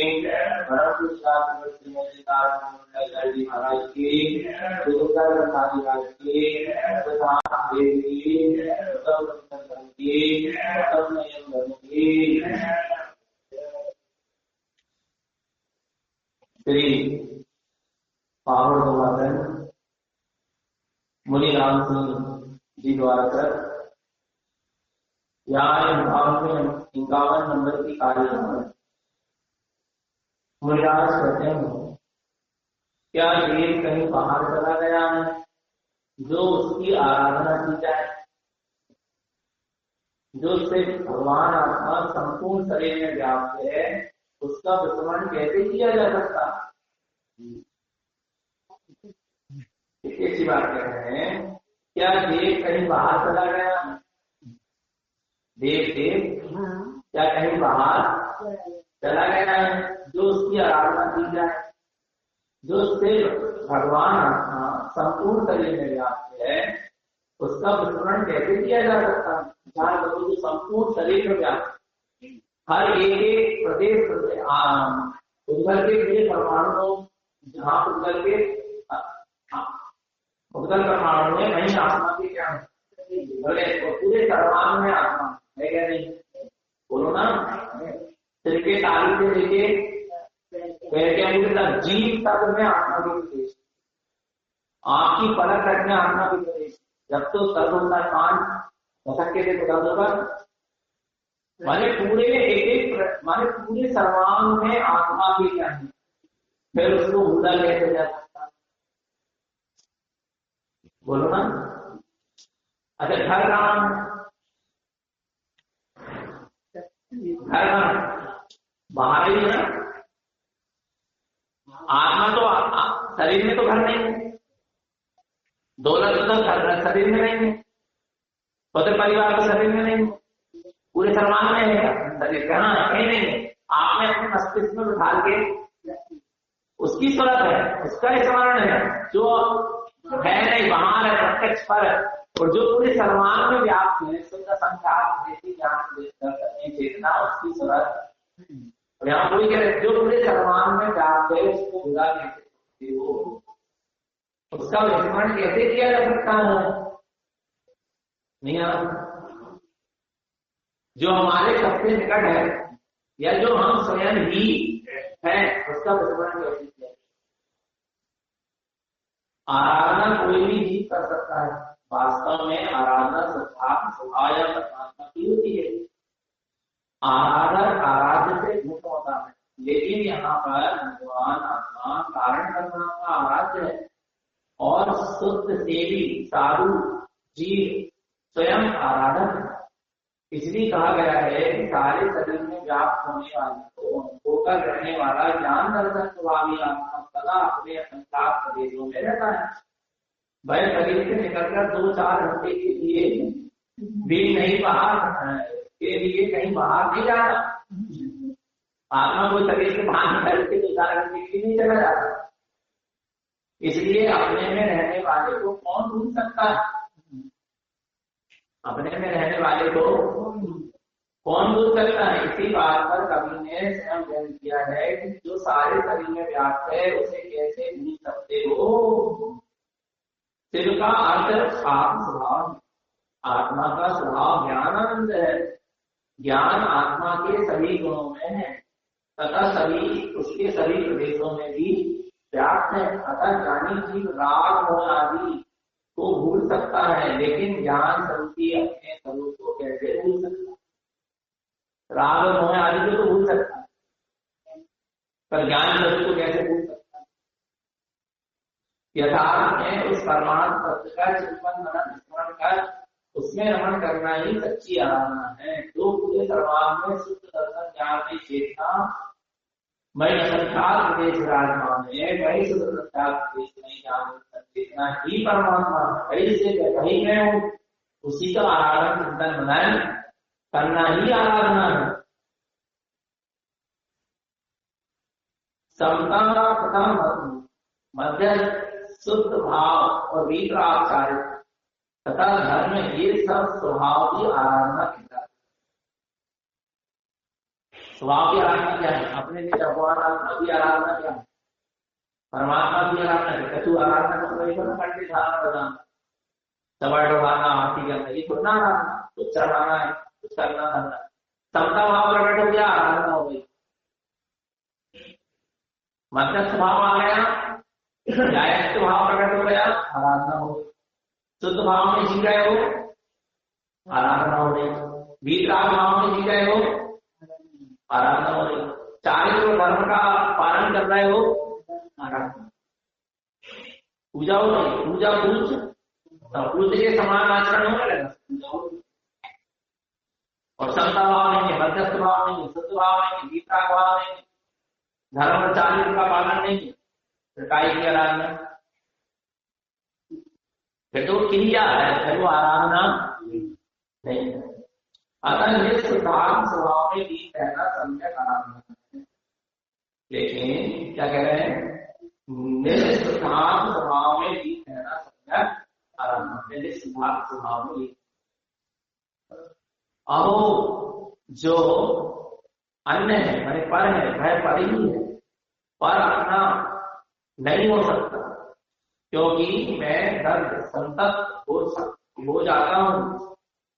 परम श्री महाराज की, महाराज की, तथा देवी श्री पावन मुनि राम सिंह जी द्वारा कर यहाँ भाव में 51 नंबर की कार्य मुनिराज कहते हैं, क्या देव कहीं बाहर चला गया है जो उसकी आराधना की जाए, जो सिर्फ भगवान आत्मा संपूर्ण शरीर में व्याप्त है, उसका विस्मरण कैसे किया जा सकता। ऐसी बात कह रहे हैं, क्या देव कहीं बाहर चला गया, देव क्या कहीं बाहर चला गया है जो उसकी आराधना की जाए, जो सिर्फ भगवान आत्मा संपूर्ण शरीर में व्याप्त है, उसका विस्मरण कैसे किया जा सकता। जहाँ जो संपूर्ण शरीर में व्याप्त, हर एक प्रदेश उद्गल के परमाणु, जहाँ उद्गल परमाणु में वही आत्मा की क्या है, पूरे सर्वांग में आत्मा है क्या नहीं, बोलो ना। सिर के तालू से लेके पैर के अंगूठे तक जीव तक में आत्मा की प्रदेश, आँख की पलक तक में आत्मा की प्रदेश। जब तो सर्व होता है कान धक्के से बता होगा, माने पूरे माने पूरे सर्वांग में आत्मा की क्या है, फिर उसको भूला कैसे जा सकता, बोलो ना। अच्छा घर कहाँ, घर बाहर ही है ना, आत्मा तो शरीर में तो घर नहीं है, दौलत तो शरीर में नहीं है, पति परिवार तो शरीर में नहीं है, पूरे सर्वांग में है शरीर, कहाँ है, कहीं नहीं है। आपने अपने मस्तिष्क में बिठा के उसकी सूरत है, उसका स्मरण है, जो है नहीं बाहर है, प्रत्यक्ष पर है, और जो पूरे सर्वांग में व्याप्त है, शुद्ध संख्यात देती ज्ञान चेतना, उसकी सूरत। और यहाँ कोई कह रहे जो पूरे सर्वांग में व्याप्त है, उसको भुला नहीं सकते हो, उसका विस्मरण कैसे किया जा सकता है, नहीं। जो हमारे सबसे निकट है या जो हम स्वयं ही है, उसका विस्मरण कैसे किया। आराधना कोई भी जीव कर सकता है, वास्तव में आराधना स्वभाव या परमात्मा की होती है। आराध्य से मुक्त होता है, लेकिन यहाँ पर भगवान आत्मा कारण कर्म का आराध्य है और शुद्ध सेवी साधु जीव स्वयं आराधक है। इसलिए कहा गया है कि सारे शरीर में व्याप्त होने वाले को होकर रहने वाला ज्ञान दर्शन स्वामी आत्मा सदा अपने संसार प्रदेशों में रहता है। वह शरीर से निकलकर 2-4 घंटे के लिए भी नहीं बाहर के लिए कहीं बाहर नहीं जाता। आत्मा को शरीर से बाहर निकल के 2-4 घंटे के लिए नहीं चला जाता। इसलिए अपने में रहने वाले को कौन ढूंढ सकता है, अपने में रहने वाले को कौन ढूंढ सकता है। इसी बात पर कवि ने स्वयं व्यक्त किया है कि जो सारे शरीर में व्याप्त है, उसे कैसे ढूंढ सकते हो। शिव का अर्थ स्वभाव, आत्मा का स्वभाव ज्ञानानंद है। ज्ञान आत्मा के सभी गुणों में है तथा सभी उसके सभी प्रदेशों में भी व्याप्त है। अतः ज्ञानी जीव राग मोह आदि को भूल सकता है, लेकिन ज्ञान स्वरूपी अपने स्वरूप को कैसे भूल सकता है। राग मोह आदि को तो भूल सकता है, पर ज्ञान स्वरूप को कैसे भूल सकता है। यथार्थ में उस परमात्मा तत्व का चिंतन मनन स्मरण कर उसमें रमण करना ही सच्ची आराधना है। जो पूरे सर्वांग में शुद्ध दर्शन ज्ञान में चेतना मैं संसार प्रदेश विराजमान है, वही शुद्ध संसार प्रदेश में ज्ञान चेतना ही परमात्मा कहीं से कहीं मैं हूँ, उसी का आराधन चिंतन मनन करना ही आराधना है। समता तथा मध्य शुद्ध भाव और वीतराचार्य तथा धर्म, ये सब स्वभाव की आराधना कहता है। स्वभाव की आराधना क्या है? अपने लिए भगवान की आराधना क्या है? परमात्मा की आराधना क्या? तू आराधना कर रही हो ना, कंठी धारण करना, सवार उठाना, आरती करना, ये थोड़ा ना आराधना, कुछ चढ़ाना है, कुछ करना धरना। समता भाव प्रकट हो गया, आराधना हो गई। मध्यस्थ भाव आ गया, न्यायस्थ भाव प्रकट हो गया, आराधना हो गई। शुद्ध भाव में जी रहे हो, आराधना हो गई। वीतराग भाव में जी रहे हो, आराधना हो गई। चारित्र धर्म का पालन कर रहे हो, आराधना। पूजा हो गई, पूजा पूज के समान आचरण होने लगा। और समता भाव नहीं है, मध्यस्थ भाव नहीं है, शुद्ध भाव नहीं है, वीतराग भाव नहीं है, धर्म और चारित्र का पालन नहीं है, फिर काय की आराधना? फिर तो क्रिया है, फिर वो आराधना नहीं है। अतः निष्प्रधान स्वभाव में लीन रहना सम्यक आराधना है। लेकिन क्या कह रहे हैं? निष्प्रधान स्वभाव में लीन रहना सम्यक आराधना है। निष्प्रधान स्वभाव में लीन। अहो जो अन्य है, मैंने पर है, वह पर ही है, पर अपना नहीं हो सकता, क्योंकि मैं दर्द संतप्त हो जाता हूं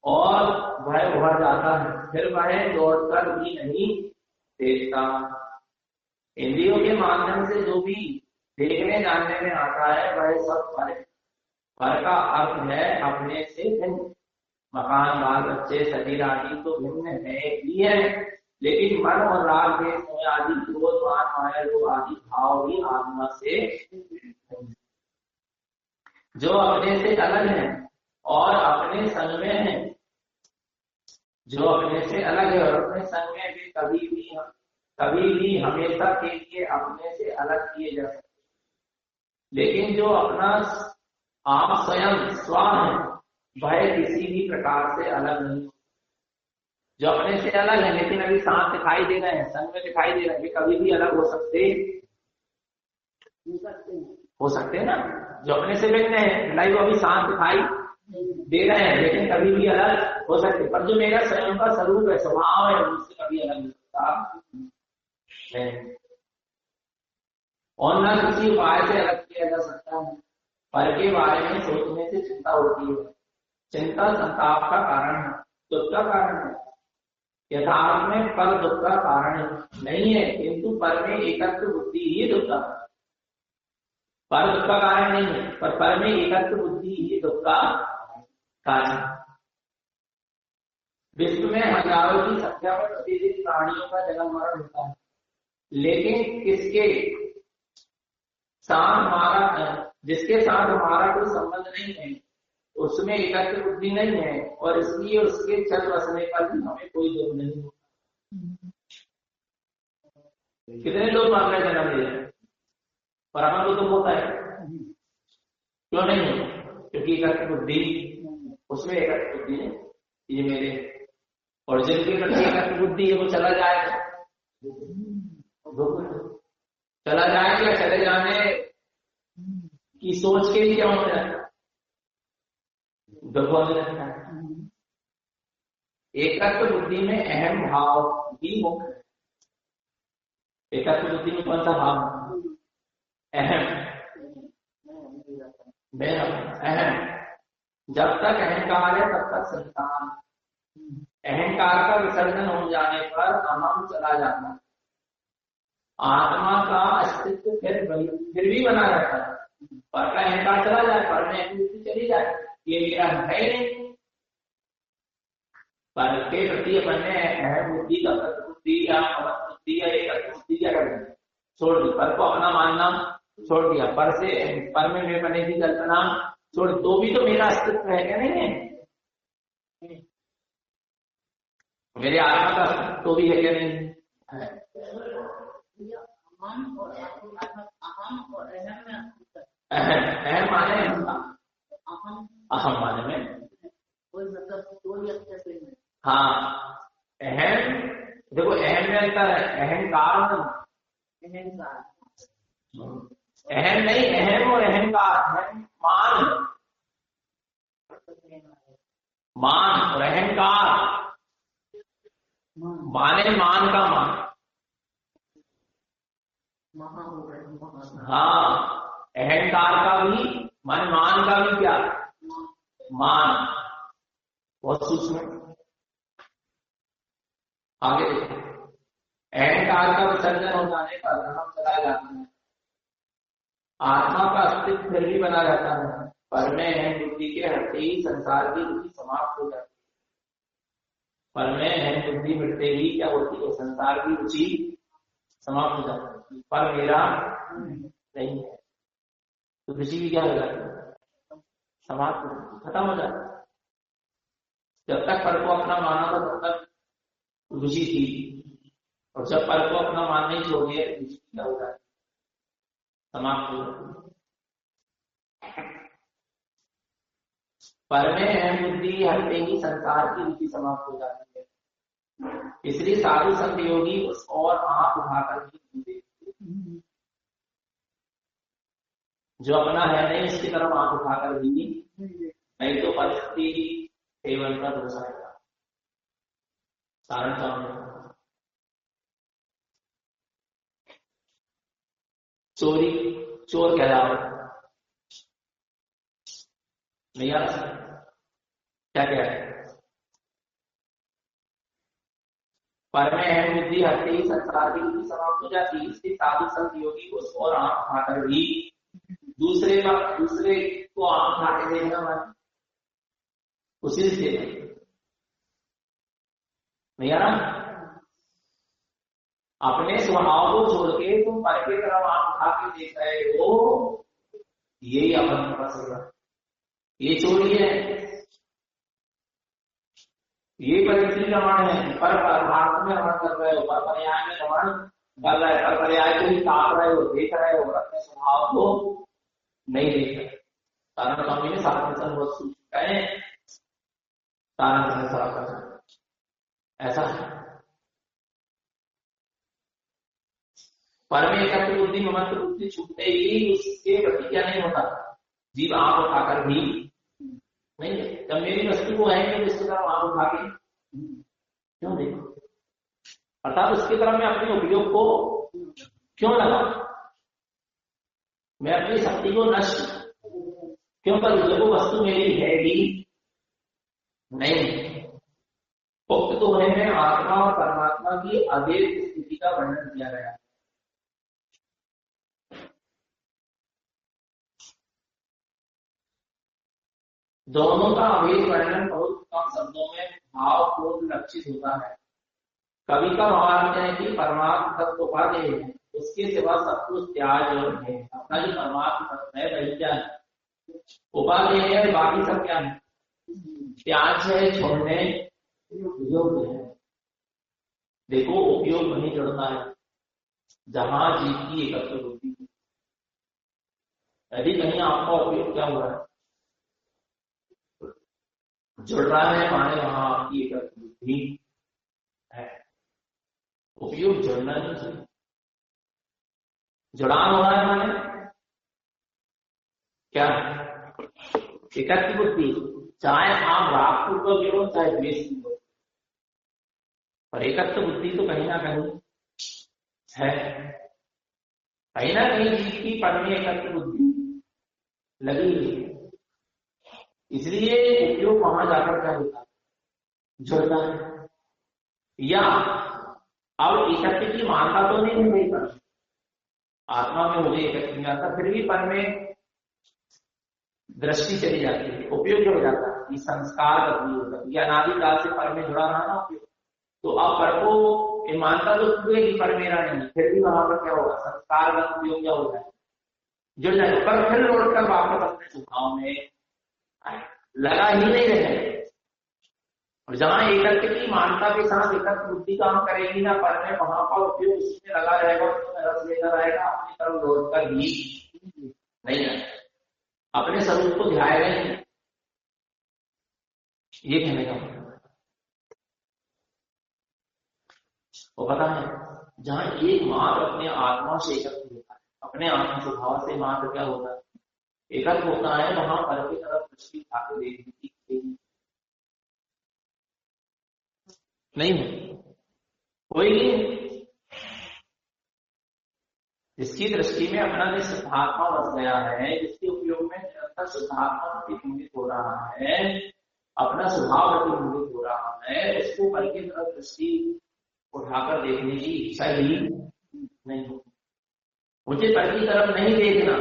और वह उभर जाता है, फिर वह लौटकर भी नहीं देखता। इंद्रियों के माध्यम से जो भी देखने जानने में आता है वह सब पर है। पर का अर्थ है अपने से भिन्न। मकान, बाल बच्चे, शरीर आदि तो भिन्न है ही है, लेकिन मन और राग द्वेष आदि क्रोध मान माया लोभ आदि भाव भी आत्मा से जो अपने से अलग है और अपने संग में है, जो अपने से अलग है और अपने संग में भी कभी भी हमेशा के लिए अपने से अलग किए जा सकते। लेकिन जो अपना आप स्वयं स्व है, वह किसी भी प्रकार से अलग नहीं। जो अपने से अलग है लेकिन अभी साथ दिखाई दे रहे हैं, संग में दिखाई दे रहे हैं, कभी भी अलग हो सकते हैं ना। जो अपने से भिन्न है, भलाई वो अभी साथ दिखाई दे रहे हैं लेकिन कभी भी अलग हो सकते। पर जो मेरा स्वयं का स्वरूप है, स्वभाव है, उससे कभी अलग हो सकता है और न किसी उपाय से अलग किया जा सकता है। पर के बारे में सोचने से चिंता होती है। चिंता संताप का कारण है, दुख का कारण है। यथार्थ में पर दुख का कारण नहीं है, किंतु पर में एकत्व बुद्धि ही दुख का पर दुख का कारण नहीं है, पर में एकत्व बुद्धि ही दुख का कारण। विश्व में हजारों की संख्या में प्रतिदिन प्राणियों का जन्म मरण होता है, लेकिन जिसके साथ हमारा कोई संबंध नहीं है, उसमें एकत्व बुद्धि नहीं है और इसलिए उसके चल बसने पर भी हमें कोई दुख नहीं होता। कितने लोग मर रहे जन्म ले रहे, पर हमें तो दुख होता है, क्यों नहीं होता? क्योंकि एकत्व बुद्धि, उसमें एकत्व बुद्धि है, ये मेरे और जिनके प्रति एकत्व बुद्धि है वो चला जाएगा, चला जाएगा या चले जाने की सोच के लिए क्या होता है, दुख होने लगता है। एकत्व बुद्धि में अहम भाव भी मुख्य है। एकत्व बुद्धि में कौन सा भाव? अहम। अहम जब तक अहंकार है तब तक संतान। अहंकार का विसर्जन हो जाने पर अहम चला जाता है, आत्मा का अस्तित्व फिर भी बना रहता है। पर का अहंकार चला जाए, पर में अहंकार चली जाए, ये मेरा है नहीं। पर के प्रति अपने अहम बुद्धि का बुद्धि या अमत बुद्धि या एक बुद्धि क्या कर दिया, छोड़ दी। पर को अपना मानना छोड़ दिया, पर में मैं बने की कल्पना छोड़, तो भी तो मेरा अस्तित्व है क्या? नहीं है, मेरे आत्मा का अस्तित्व तो भी है क्या? नहीं है। अहम माने अहम माने में हाँ, अहम देखो, अहम में अंतर है, अहंकार अहम नहीं, अहम और अहंकार, मान और अहंकार माने मान का मान। हाँ, अहंकार का भी माने मान का भी क्या मान, बहुत सूक्ष्म। आगे देखो, अहंकार का विसर्जन हो जाने पर धर्म चला जाता है, आत्मा का अस्तित्व फिर भी बना रहता है, पर में अहम बुद्धि के हटते ही संसार की रुचि समाप्त हो जाती है। पर में अहम बुद्धि मिटते ही क्या होती है, संसार की रुचि समाप्त हो जाती है। पर मेरा नहीं है तो रुचि भी क्या हो जाती है, समाप्त खत्म हो जाती है। जब तक पर को अपना माना था तब तक रुचि थी, और जब पर को अपना मानने ही छोड़ दिया रुचि क्या हो जाती, समाप्त हो जाती है। पर में अहम बुद्धि हटते ही संसार की रुचि समाप्त हो जाती है। इसलिए साधु संत योगी उस और आंख उठाकर देखते, जो अपना है नहीं उसकी तरफ आंख उठाकर भी नहीं तो परिस्थिति केवल का दोष आएगा। कारण सामने, चोरी चोर कहलाओ नहीं आ क्या कह रहे, पर में अहम बुद्धि हटते ही संसार की बुद्धि समाप्त हो जाती है। इसलिए साधु संत योगी को और आंख उठाकर भी दूसरे को आंख उठा के देखना मान उसी से नहीं आ रहा। अपने स्वभाव को छोड़ के तुम पर की तरफ आंख उठा के देख रहे हो, यही अपन पता, ये चोरी है, ये परिस्थिति रमण है। पर परमार्थ में रमण कर रहे हो, पर पर्याय में रमण कर रहे हो, पर पर्याय को ही ताक रहे हो, देख रहे हो, अपने स्वभाव को नहीं देख रहे। कारण स्वामी ने साधन बहुत सूचित है, कारण ऐसा है। पर में एकत्व बुद्धि ममत्व बुद्धि छूटते ही उसके प्रति क्या नहीं होता, जीव आंख उठाकर भी नहीं, जब मेरी वस्तु को है जिसकी तरफ आंख उठा के क्यों देखो, अर्थात उसकी तरफ मैं अपने उपयोग को क्यों लगा, मैं अपनी शक्ति को नष्ट क्यों करूं, जब वो वस्तु मेरी है भी नहीं। उक्त दोहे में आत्मा और परमात्मा की अभेद स्थिति का वर्णन किया गया है। दोनों का अभेद वर्णन बहुत कम शब्दों में भावपूर्ण लक्षित होता है। कवि का भावार्थ है कि परमात्मा तत्व उपादेय है, उसके सिवा सब कुछ त्याज है। अपना जो परमात्मा तत्व है वही क्या है, उपादेय है, बाकी सब क्या है, त्याज है, छोड़ने योग्य है। देखो उपयोग वहीं जुड़ता है जहां जीव की एकत्व होती है। यदि कहीं आपका उपयोग क्या हुआ है, जुड़ रहा है, माने वहां आपकी एकत्व बुद्धि है। उपयोग जुड़ना नहीं चाहिए, जुड़ान हो रहा है माने क्या, एकत्व बुद्धि, चाहे आप राग पूर्वक जुड़ो चाहे द्वेष पूर्वक, पर एकत्व बुद्धि तो कहीं ना कहीं है, कहीं ना कहीं जीव की पर में एकत्व बुद्धि लगी हुई है। इसलिए उपयोग वहां जाकर क्या होता है, जुड़ता है। या अब एकत्व की मानता तो नहीं है, पर आत्मा में मुझे एकत्व नहीं आता, फिर भी पर में दृष्टि चली जाती है, उपयोग जुड़ जाता है, ये संस्कार बदली होता है। या अनादि काल से पर में जुड़ा रहा ना उपयोग, तो अब पर को मानता तो पूरे की पर मेरा नहीं, फिर भी वहां पर क्या होगा, संस्कार का उपयोग क्या होगा, जुड़ जाएगा, पर फिर लौटकर वापस अपने स्वभाव में लगा ही नहीं रहे। और जहां एकत्व की मानता के साथ एकत्व बुद्धि काम करेगी ना पर में, वहां पर उपयोग उसमें लगा रहेगा, उसमें रस लेकर आएगा, अपनी तरफ लौटकर भी नहीं आएगा, अपने स्वरूप को ध्याएगा नहीं। ये कहने का मतलब है। वो पता है जहां एक मात्र अपने आत्मा से एकत्व होता है, अपने आत्मा स्वभाव से मात्र क्या होता है, एकत्व होता है, वहां पर की तरफ दृष्टि उठाकर देखने की नहीं होती। कोई नहीं। जिसकी दृष्टि में अपना जो शुद्धात्मा बस गया है, जिसके उपयोग में निरंतर शुद्धात्मा प्रतिबिंबित हो रहा है, अपना स्वभाव प्रतिबिंबित हो रहा है, उसको पर की तरफ दृष्टि उठाकर देखने की इच्छा ही नहीं होती। मुझे पर की तरफ नहीं देखना,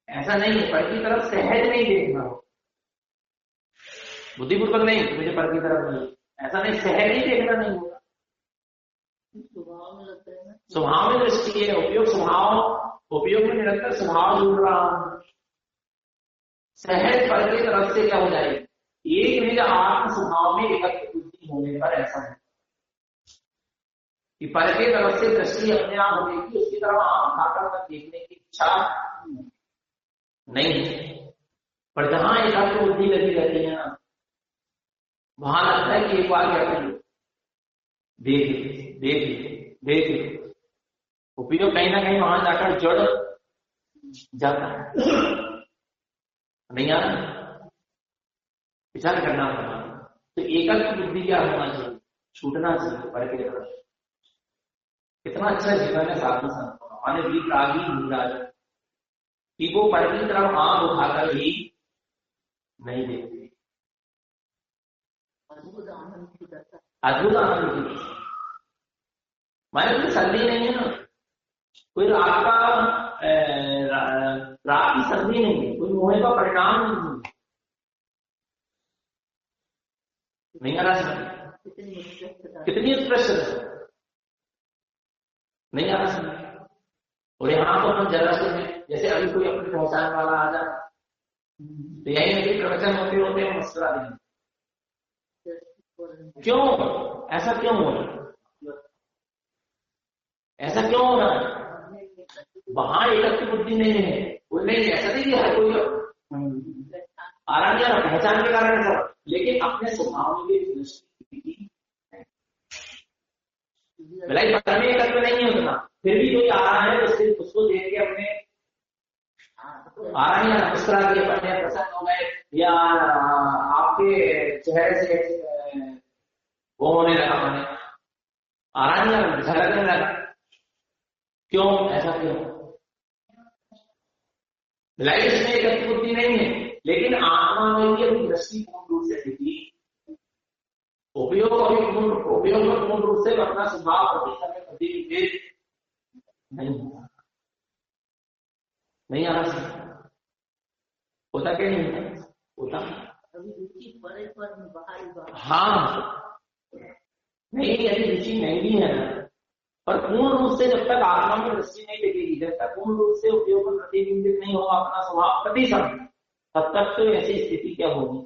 ऐसा नहीं है। पर की तरफ सहज नहीं देखना, बुद्धिपूर्वक नहीं, मुझे पर की तरफ नहीं, ऐसा नहीं, सहज ही देखना नहीं होगा। स्वभाव में दृष्टि है, उपयोग स्वभाव, उपयोग में निरंतर स्वभाव जुड़ रहा है। सहज पर की तरफ से क्या हो जाएगी, एक निज आत्म स्वभाव में एकत्व बुद्धि होने पर ऐसा है कि पर की तरफ से दृष्टि अपने आप होगी, उसकी तरफ आंख उठाकर देखने की इच्छा नहीं है। पर जहां एकत्व बुद्धि लगी रहती है ना, वहां लगता है कि एक बार क्या करें, देख देख देख, उपयोग कहीं ना कहीं वहां जाकर जुड़ जाता है। नहीं आ रहा, विचार करना पड़ा। तो एकत्व बुद्धि क्या होना चाहिए, छूटना चाहिए पर के तरफ। कितना अच्छा जीवन है साधु संतों का, माने भी रागी नीराज कि वो पर की तरफ आंख उठाकर भी नहीं देखते। अद्भुत आनंद की माने कोई सर्दी नहीं है ना, कोई रात की सर्दी नहीं है, कोई मोह का परिणाम नहीं आ रहा। कितनी उत्कृष्ट नहीं आ रहा। और यहाँ तो हम जरा से जैसे अभी कोई अपनी पहचान वाला आ जाए तो यही नहीं, प्रवचन होते होते हम मुस्कुरा देंगे। क्यों ऐसा क्यों हो रहा है, ऐसा क्यों हो रहा है? वहां एकत्व बुद्धि नहीं है, वो नहीं, ऐसा नहीं कि हर कोई आराम या पहचान के कारण ऐसा, लेकिन अपने स्वभाव में भी दृष्टि भलाई पता नहीं एकत्व नहीं है उतना, फिर भी कोई आ रहा है तो सिर्फ उसको देख के अपने आराम या मुस्कुरा के अपने प्रसन्न हो गए, या आपके चेहरे से वो होने लगा, मैंने आराम या झलकने लगा। क्यों ऐसा क्यों? भलाई इसमें एकत्व बुद्धि नहीं है, लेकिन आत्मा में भी अपनी दृष्टि पूर्ण रूप से दिखी, उपयोग में पूर्ण रूप से अपना स्वभाव प्रतिबिंबित नहीं आ रहा। होता क्या नहीं होता? हाँ नहीं, यदि रुचि नहीं भी है ना, पर पूर्ण रूप से जब तक आत्मा में दृष्टि नहीं लगेगी, जब तक पूर्ण रूप से उपयोग में प्रतिबिंबित नहीं होगा अपना स्वभाव प्रतिशत, तब तक तो ऐसी स्थिति क्या होगी,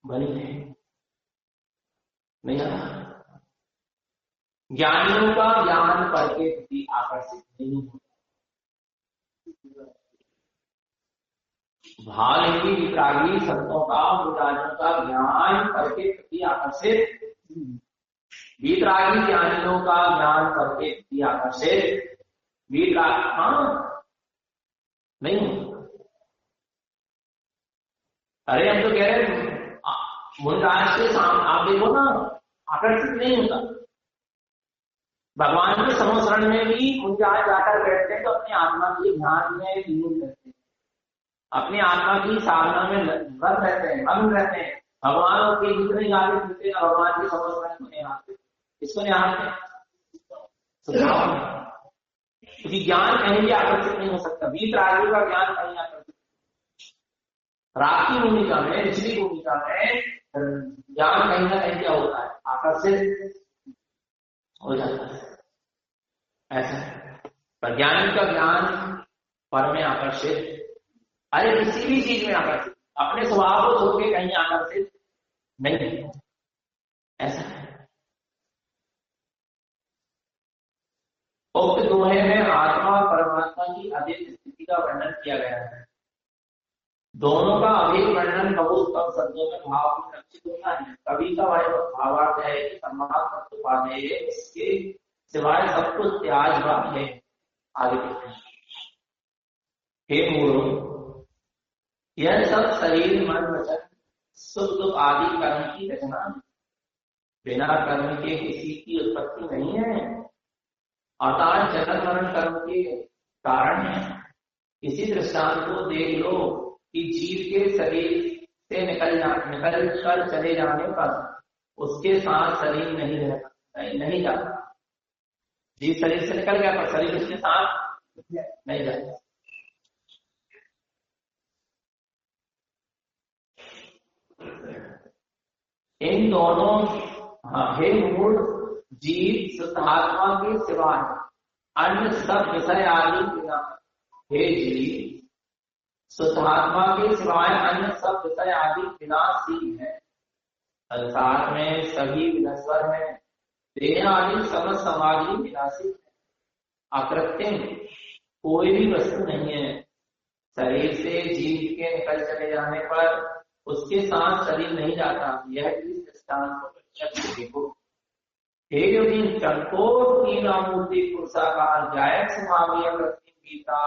बनी नहीं आता। ज्ञानियों का ज्ञान पर के प्रति आकर्षित नहीं होता। भावी वितरागी संतों का, मुरारियों का ज्ञान पर के प्रति आकर्षित, वीतरागी ज्ञानियों का ज्ञान पर के प्रति आकर्षित, वीतराग हाँ नहीं होता। अरे हम तो कह रहे मुंडाज के सामने आप देखो ना, आकर्षित नहीं होता। भगवान के समस्रण में भी मुंडाज जाकर बैठते हैं तो अपनी आत्मा के ध्यान में लीन करते हैं, अपनी आत्मा की साधना में मग्न रहते हैं, मग्न रहते हैं। भगवान के जितने गाने सुनते हैं भगवान के समस्रण को नहीं आते, इसको नहीं आते, क्योंकि ज्ञान कहीं भी आकर्षित नहीं हो सकता। वीतरागी का ज्ञान कहीं आकर्षित, राग की भूमिका में, निचली भूमिका में ज्ञान कहीं ना कहीं क्या होता है, आकर्षित हो जाता है। ऐसा पर ज्ञानी का ज्ञान पर में आकर्षित, अरे किसी भी चीज में आकर्षित, अपने स्वभाव को छोड़ के कहीं आकर्षित नहीं, ऐसा है। उक्त दोहे में आत्मा और परमात्मा की अद्वितीय स्थिति का वर्णन किया गया है। दोनों का अभेद वर्णन बहुत कम शब्दों में भाव में रक्षित होता है। कवि का भावार्थ है कि सम्मान तत्व पाने इसके सिवाय सब कुछ त्याज है। आगे हे मूढ़ों, यह सब शरीर मन वचन सुख दुख आदि कर्म की रचना बिना कर्म के किसी की उत्पत्ति नहीं है। अतः जन्म मरण कर्म के कारण है। इसी दृष्टांत को देख लो कि जीव के शरीर से निकल कर चले जाने पर उसके साथ शरीर नहीं रहता, नहीं जाता। जीव शरीर से निकल गया पर शरीर उसके साथ नहीं जाता। इन दोनों हे मूल जीव शुद्धात्मा के सिवाय अन्य सब विषय आदि बिना, हे जीव शुद्धात्मा के सिवाय अन्य सब विषय आदि विनाशी है। संसार में सभी विनश्वर है। देह आदि समस्त समाधि विनाशी है। अकृत्रिम कोई भी वस्तु नहीं है। शरीर से जीव के निकल चले जाने पर उसके साथ शरीर नहीं जाता। यह इस दृष्टांत को प्रत्यक्ष देखो। हे योगी चंकोर की नामूर्ति पुरुषाकार जायक स्वभावी अकृत्रिम गीता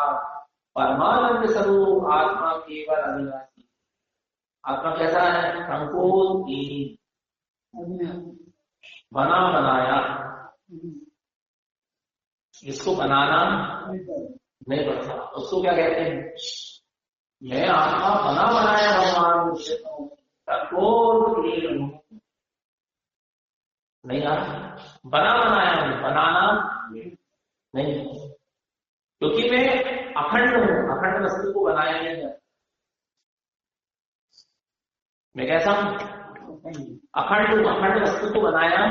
परमानंद स्वरूप आत्मा केवल अविनाशी। आत्मा कैसा है? चंकोर की बना बनाया, जिसको बनाना नहीं पड़ता उसको क्या कहते हैं? मैं आत्मा बना बनाया भगवान से कठोर नहीं आता। बना बनाया बनाना नहीं, क्योंकि मैं अखंड हूं। अखंड वस्तु को बनाया नहीं जाता। मैं कैसा हूं? अखंड हूं। अखंड वस्तु को बनाया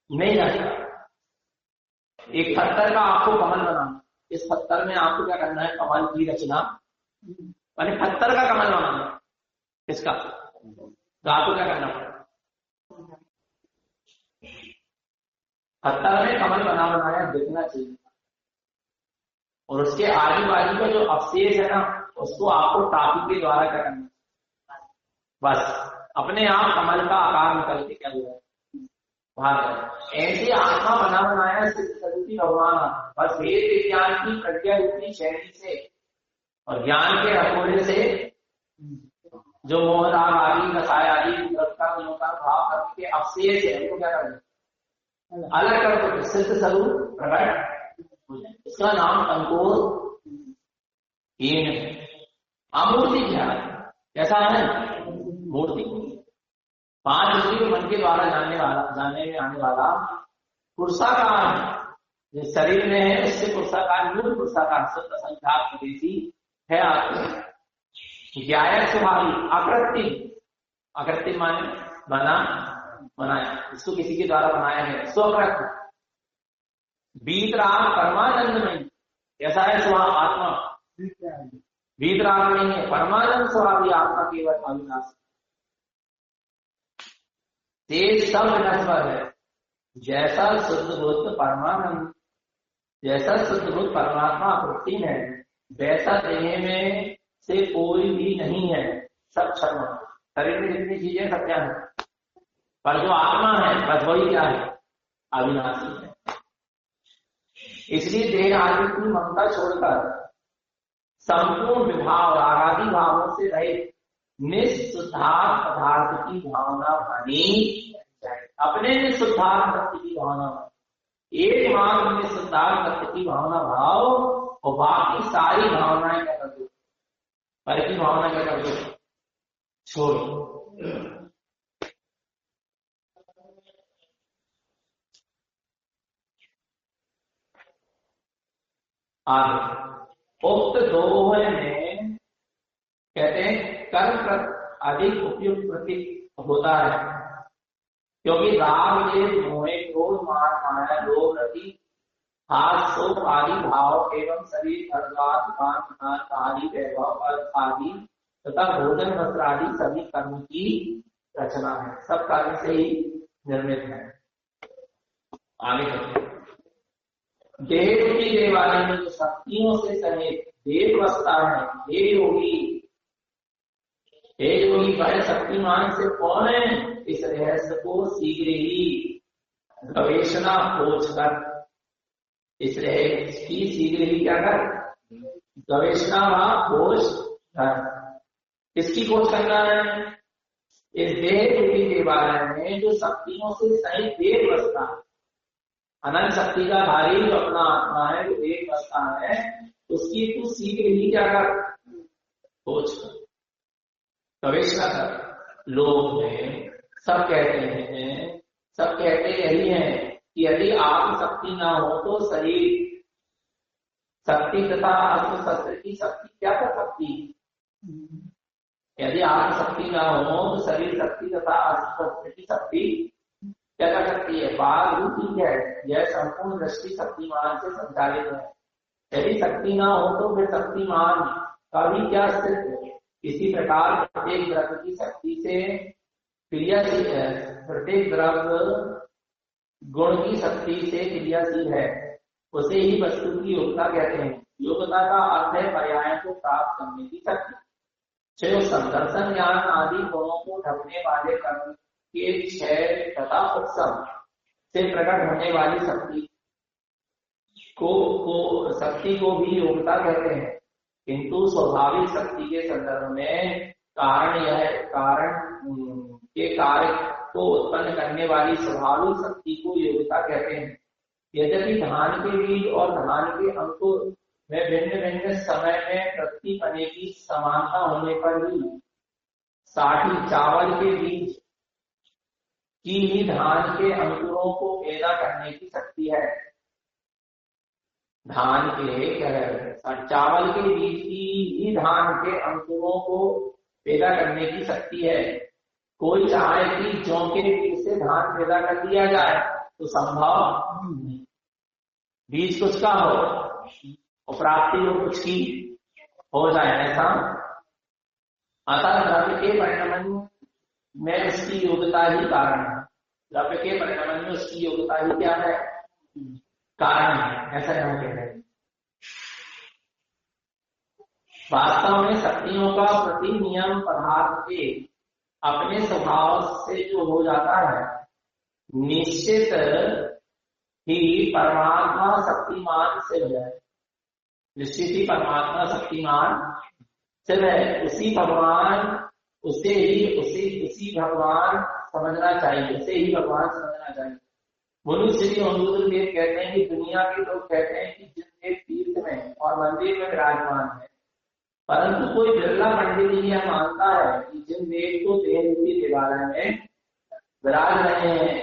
नहीं जाता। एक पत्थर का आपको कमल बनाना, इस पत्थर में आपको क्या करना है? कमल की रचना, माने पत्थर का कमल बनाना। किसका? तो आपको क्या करना पड़ेगा? पत्थर में कमल बना बनाया दिखना चाहिए, और उसके आजू बाजू का जो अवशेष है ना, उसको आपको टापी के द्वारा क्या करना, बस अपने आप कमल का आकार निकल के क्या हुआ बाहर। ऐसे आत्मा बना बनाया सिद्धि भगवान बस वेद विज्ञान की प्रज्ञा रूपी शैली से और ज्ञान के रखोड़े से जो मोह राग आदि नशाय आदि का भाव करके अवशेष है उनको क्या करना, अलग कर सिद्ध स्वरूप प्रकट। इसका नाम संकोच हीन है। अमूर्ति क्या है? कैसा है? मूर्ति। पांच इंद्रियों मन के द्वारा जानने में आने वाला पुरुषाकार जो शरीर में है, उससे पुरुषाकार मूल पुरुषाकार शुद्ध संख्या विदेशी है आत्मा। ज्ञायक स्वभावी अकृत्रिम, अकृत्रिम माने बना बनाया, इसको किसी के द्वारा बनाया है। स्वकृत वीतराग परमानंद में कैसा है? स्वभाव आत्मा वीतराग नहीं है, परमानंद स्वभावी आत्मा केवल अविनाशी तेज सब नश्वर है। जैसा शुद्ध बुद्ध परमानंद, जैसा शुद्ध बुद्ध परमात्मा अकृत्रिम है, वैसा देह में से कोई भी नहीं है, सब क्षण। शरीर में जितनी चीजें सब क्या है, पर जो आत्मा है बस वही क्या है? अविनाशी है। इसलिए देह आदि की ममता छोड़कर संपूर्ण विभाव आदि भावों से रहित निःशुद्धार्थ पदार्थ की भावना बनी जाए। अपने निःशुद्धार्थ सत्य की भावना, एकमात्र निःशुद्धार्थ सत्य की भावना भाव, और बाकी सारी भावनाएं क्या कर दो? पर की भावना क्या कर दो? छोड़ो। उक्त दोह में कहते हैं कर्म अधिक उपयुक्त प्रतीक होता है, क्योंकि राग देश मोहे क्रोध मान माया लोभ रति हास शोक आदि भाव एवं शरीर आदि वैभव आदि तथा भोजन वस्त्र आदि सभी कर्म की रचना है। सब कर्म से ही निर्मित है। आगे चलते हैं। देव की देवालय में जो शक्तियों से सहित देववस्था है, हे योगी बड़े शक्तिमान से कौन है? इस रहस्य को शीघ्र ही गवेषणा खोज कर, इस रहस्य की शीघ्र ही क्या कर? गवेषणा व खोज कर। किसकी खोज करना है? इस देह रूपी देवालय में जो शक्तियों से सहित देव बसता है, अनंत शक्ति का भारी जो अपना आत्मा है, जो देव बसता है, उसकी तू शीघ्र ही क्या कर, खोज कर, प्रवेश न कर। लोग में सब कहते यही है कि यदि आत्म शक्ति ना हो तो शरीर शक्ति तथा अस्त्र शस्त्र की शक्ति क्या कर सकती है? यदि आत्म शक्ति ना हो तो शरीर शक्ति तथा अस्त्र शस्त्र की शक्ति क्या कर सकती है? बाघ रूपी है, यह संपूर्ण दृष्टि शक्तिमान से संचालित है। यदि शक्ति ना हो तो फिर शक्तिमान का भी क्या अस्तित्व? इसी प्रकार प्रत्येक द्रव्य की शक्ति से क्रियाशील है, प्रत्येक द्रव्य गुण की शक्ति से क्रियाशील है, उसे ही वस्तु की योग्यता कहते हैं। योग्यता का अर्थ है पर्याय को प्राप्त करने की शक्ति। जो संदर्शन ज्ञान आदि गुणों को ढकने वाले कर्म के क्षय तथा उत्सव से प्रकट होने वाली शक्ति को भी योग्यता कहते हैं। किंतु स्वाभाविक शक्ति के संदर्भ में कारण के कार्य को उत्पन्न करने वाली स्वाभाविक शक्ति को योग्यता कहते हैं। यद्यपि धान के बीज और धान के अंकुर में भिन्न भिन्न समय में प्रतिपने की समानता होने पर भी साठी चावल के बीज की ही धान के अंकुरों को पैदा करने की शक्ति है। चावल के बीज की ही धान के अंकुरों को पैदा करने की शक्ति है। कोई चाहे कि जौ के बीज से धान पैदा कर दिया जाए तो संभव नहीं। बीज कुछ का हो और प्राप्ति हो कुछ की हो जाए, ऐसा। अतः द्रव्य के परिणमन में उसकी योग्यता ही कारण है। द्रव्य के परिणमन में उसकी योग्यता ही क्या है? कारण है, ऐसा हम कह रहे हैं। वास्तव में शक्तियों का प्रति नियम पदार्थ के अपने स्वभाव से जो हो जाता है, निश्चित ही परमात्मा शक्तिमान से है। निश्चित ही परमात्मा शक्तिमान से है। उसी भगवान समझना चाहिए, उसे ही भगवान समझना चाहिए। मनुष्य श्री अनुदेव कहते हैं कि दुनिया के लोग कहते हैं कि जिन एक तीर्थ में और मंदिर में विराजमान है, परंतु कोई बिरला पंडित यह मानता है कि जिन देव को देह रूपी देवालय में विराज रहे हैं,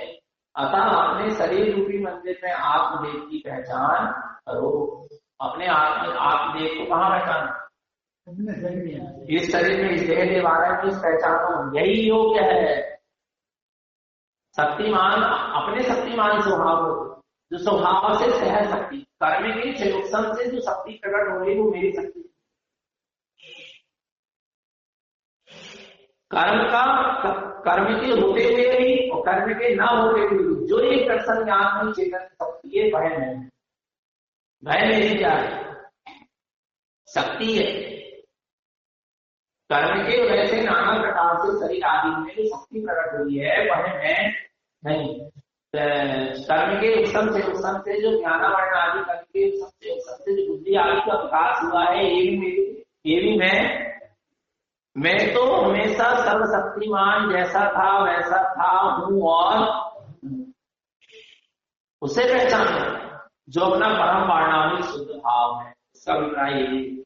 अतः अपने शरीर रूपी मंदिर में आत्मदेव की पहचान करो। अपने आत्मदेव को कहाँ पहचाना? इस शरीर में, इस देह देवालय की पहचान, यही योग्य है। शक्तिमान अपने शक्तिमान स्वभाव को, जो स्वभाव से सह शक्ति, कर्म के क्षयोत्सव से जो शक्ति प्रकट हो रही वो मेरी शक्ति। कर्म के होते हुए भी और कर्म के ना होते हुए भी जो एक दर्शन ज्ञान में चेतन शक्ति है, वह है। वह मेरी क्या है? शक्ति है। कर्म के वैसे नाना प्रकार से शरीर आदि में जो शक्ति प्रकट हुई है वह मैं नहीं। कर्म के उत्सव से जो ज्ञानावरण आदि कर्म के उत्सव से जो बुद्धि आदि का विकास हुआ है, ये भी मैं तो हमेशा सर्वशक्तिमान जैसा था वैसा था हूं, और उसे पहचानो जो अपना परम पारणामिक शुद्ध भाव है। इसका अभिप्राय यही,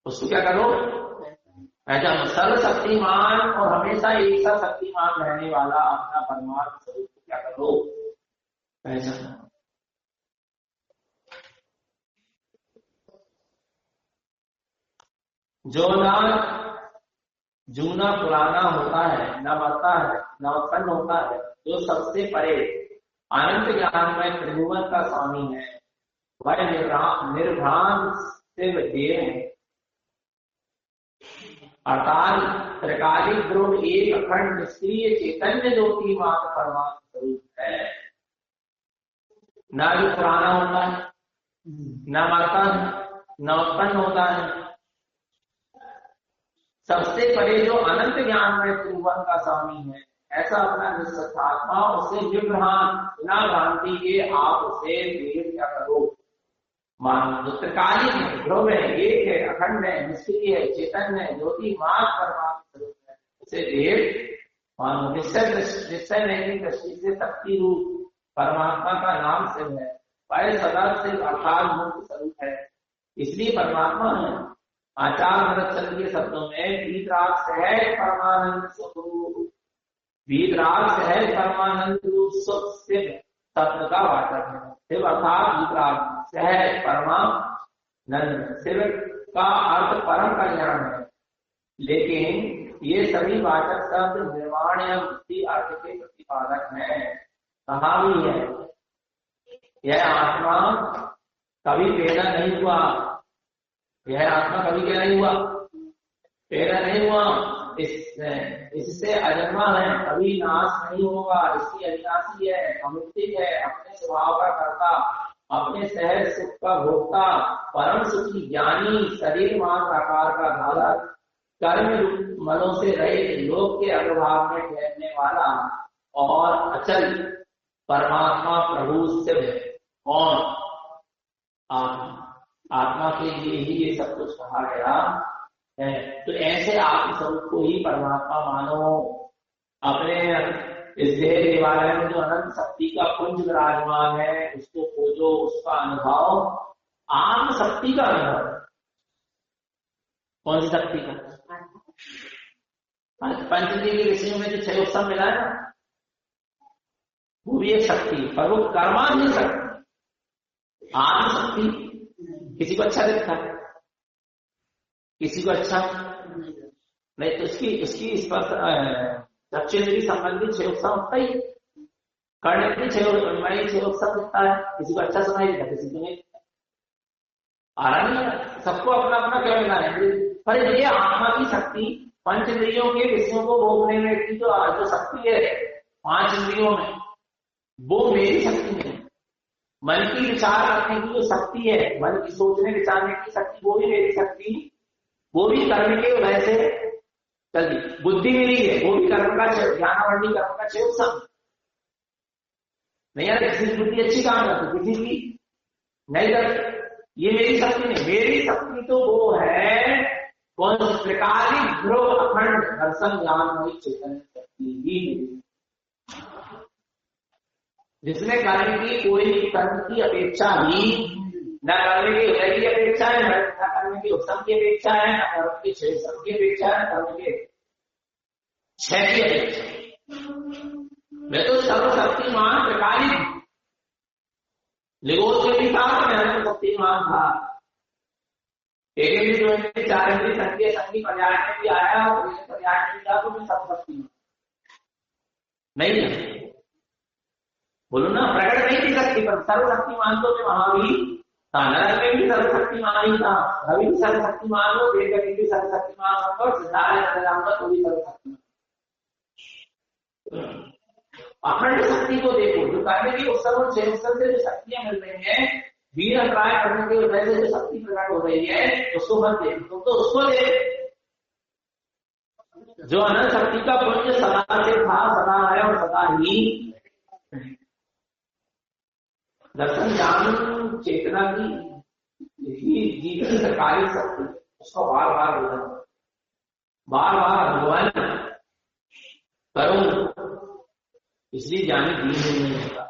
उसको क्या करो? पहचानो। सर्वशक्तिमान और हमेशा एक सा शक्तिमान रहने वाला अपना परमात्मा स्वरूप को क्या करो? पहचानो। जो ना जूना पुराना होता है, न मरता है, न उत्पन्न होता है, जो सबसे परे अनंत ज्ञान में त्रिभुवन का स्वामी है, वह निर्भ्रांत शिव देव है। अर्थात त्रिकालिक ध्रुव एक अखंड निष्क्रिय चैतन्य ज्योति मात्र परमात्मा स्वरूप है। न जो पुराना होता है, न मरता है, न उत्पन्न होता है, सबसे परे जो अनंत ज्ञान में त्रिभुवन का स्वामी है, ऐसा अपना निष्ठात्मा उसे विभ्रांत बिना भ्रांति के आप उसे देव क्या करो? मान। जो त्रिकालिक है, ध्रुव है, एक है, अखंड है, निष्क्रिय है, चेतन है, ज्योति मात्र परमात्मा स्वरूप है, से देव और निश्चय नहीं दृष्टि से शक्ति रूप परमात्मा का नाम सिद्ध है। पर सदा से अर्थात मुक्त स्वरूप है, इसलिए परमात्मा है। आचार्य भरतचंद्र के शब्दों में वीतराग सहज परमानंद स्वरूप, वीतराग सहज परमानंद रूप सिद्ध तत्व का वाचक है। शिव अर्थात वीतराग सहज परमानंद, शिव का अर्थ परम कल्याण है। लेकिन ये सभी वाचक शब्द निर्वाण या मुक्ति अर्थ के प्रतिपादक हैं। कहा भी है यह आत्मा कभी पैदा नहीं हुआ, यह आत्मा कभी क्या नहीं हुआ, पैदा नहीं हुआ, इससे अजन्मा है, कभी नाश नहीं होगा, इसकी अविनाशी है, अमुक्ति है, अपने स्वभाव का कर्ता, अपने सहज सुख का भोक्ता, परम सुखी ज्ञानी, शरीर मात्र आकार का धारक, कर्म रूप मनों से रहित, लोक के अग्रभाग में ठहरने वाला और अचल परमात्मा प्रभु शिव है। और आत्मा के लिए ही ये सब कुछ कहा गया है। तो ऐसे आत्म स्वरूप को ही परमात्मा मानो। अपने इस देह देवालय में जो अनंत शक्ति का पुंज विराजमान है उसको खोजो, उसका अनुभव आत्म शक्ति का अनुभव। कौन सी शक्ति का? पंचदेव के विषयों में जो 6 उत्सव मिला है ना, वो भी एक शक्ति, पर वो कर्मांध शक्ति, आत्म शक्ति। किसी को अच्छा दिखता है, किसी को अच्छा नहीं, तो उसकी दक्षिण संबंधित 6 उत्सव होता ही, कर्ण की 6 उत्सव दिखता है, किसी को अच्छा सुनाई देता, किसी को नहीं। आराम सबको अपना अपना क्या मिला है, पर ये आत्मा की शक्ति पंच इंद्रियों के विषयों को भोगने में की जो शक्ति है 5 इंद्रियों में, वो मेरी शक्ति नहीं। मन की विचार करने की जो शक्ति है, मन की सोचने विचारने की शक्ति, वो भी मेरी शक्ति, वो भी कर्म के वजह से चलती। बुद्धि मेरी है, वो भी कर्म का ज्ञानावरणी कर्म का 6 उत्सव नहीं। यार किसी की बुद्धि अच्छी काम करती, किसी की नहीं करती, ये मेरी शक्ति नहीं। मेरी शक्ति तो वो है कौन सी? प्रकाशी ध्रुव अखंड दर्शन ज्ञान चेतन शक्ति ही, जिसमें कर्म की कोई कर्म की अपेक्षा ही न, करने की उदय की अपेक्षा है, न करने की उत्सव की अपेक्षा है, न कर्म की 6 उत्सव की अपेक्षा है, कर्म के 6 की अपेक्षा। मैं तो सर्वशक्तिमान प्रकाशित लिगोस के भी था, मैं शक्तिमान था। एक भी जो 4 इंद्रिय संज्ञा संगी पर्याय में भी आया, पर्याय में भी था, तो मैं सर्वशक्तिमान नहीं है। बोलो ना, प्रकट नहीं थी शक्ति, पर सर्वशक्तिमान तो मैं वहां भी था। नरक में भी सर्वशक्तिमान ही था, रवि भी सर्वशक्तिमान हो, देव भी सर्वशक्तिमान हो, और सिद्धार्थ तो भी सर्वशक्तिमान। अखंड शक्ति को देखो, जो करने की उत्सव और 6 उत्सव से जो शक्तियां मिल रही है, वीर अंतराय करने की वजह से जो शक्ति प्रकट हो रही है, उसको मत देखो, तुम तो उसको देख जो अनंत शक्ति का पुण्य सदा से था, सदा है और सदा ही। दर्शन ज्ञान चेतना की जीवन सरकारी शक्ति, उसको बार बार अनुभवन करो, इसलिए ज्ञानी दीन नहीं होता।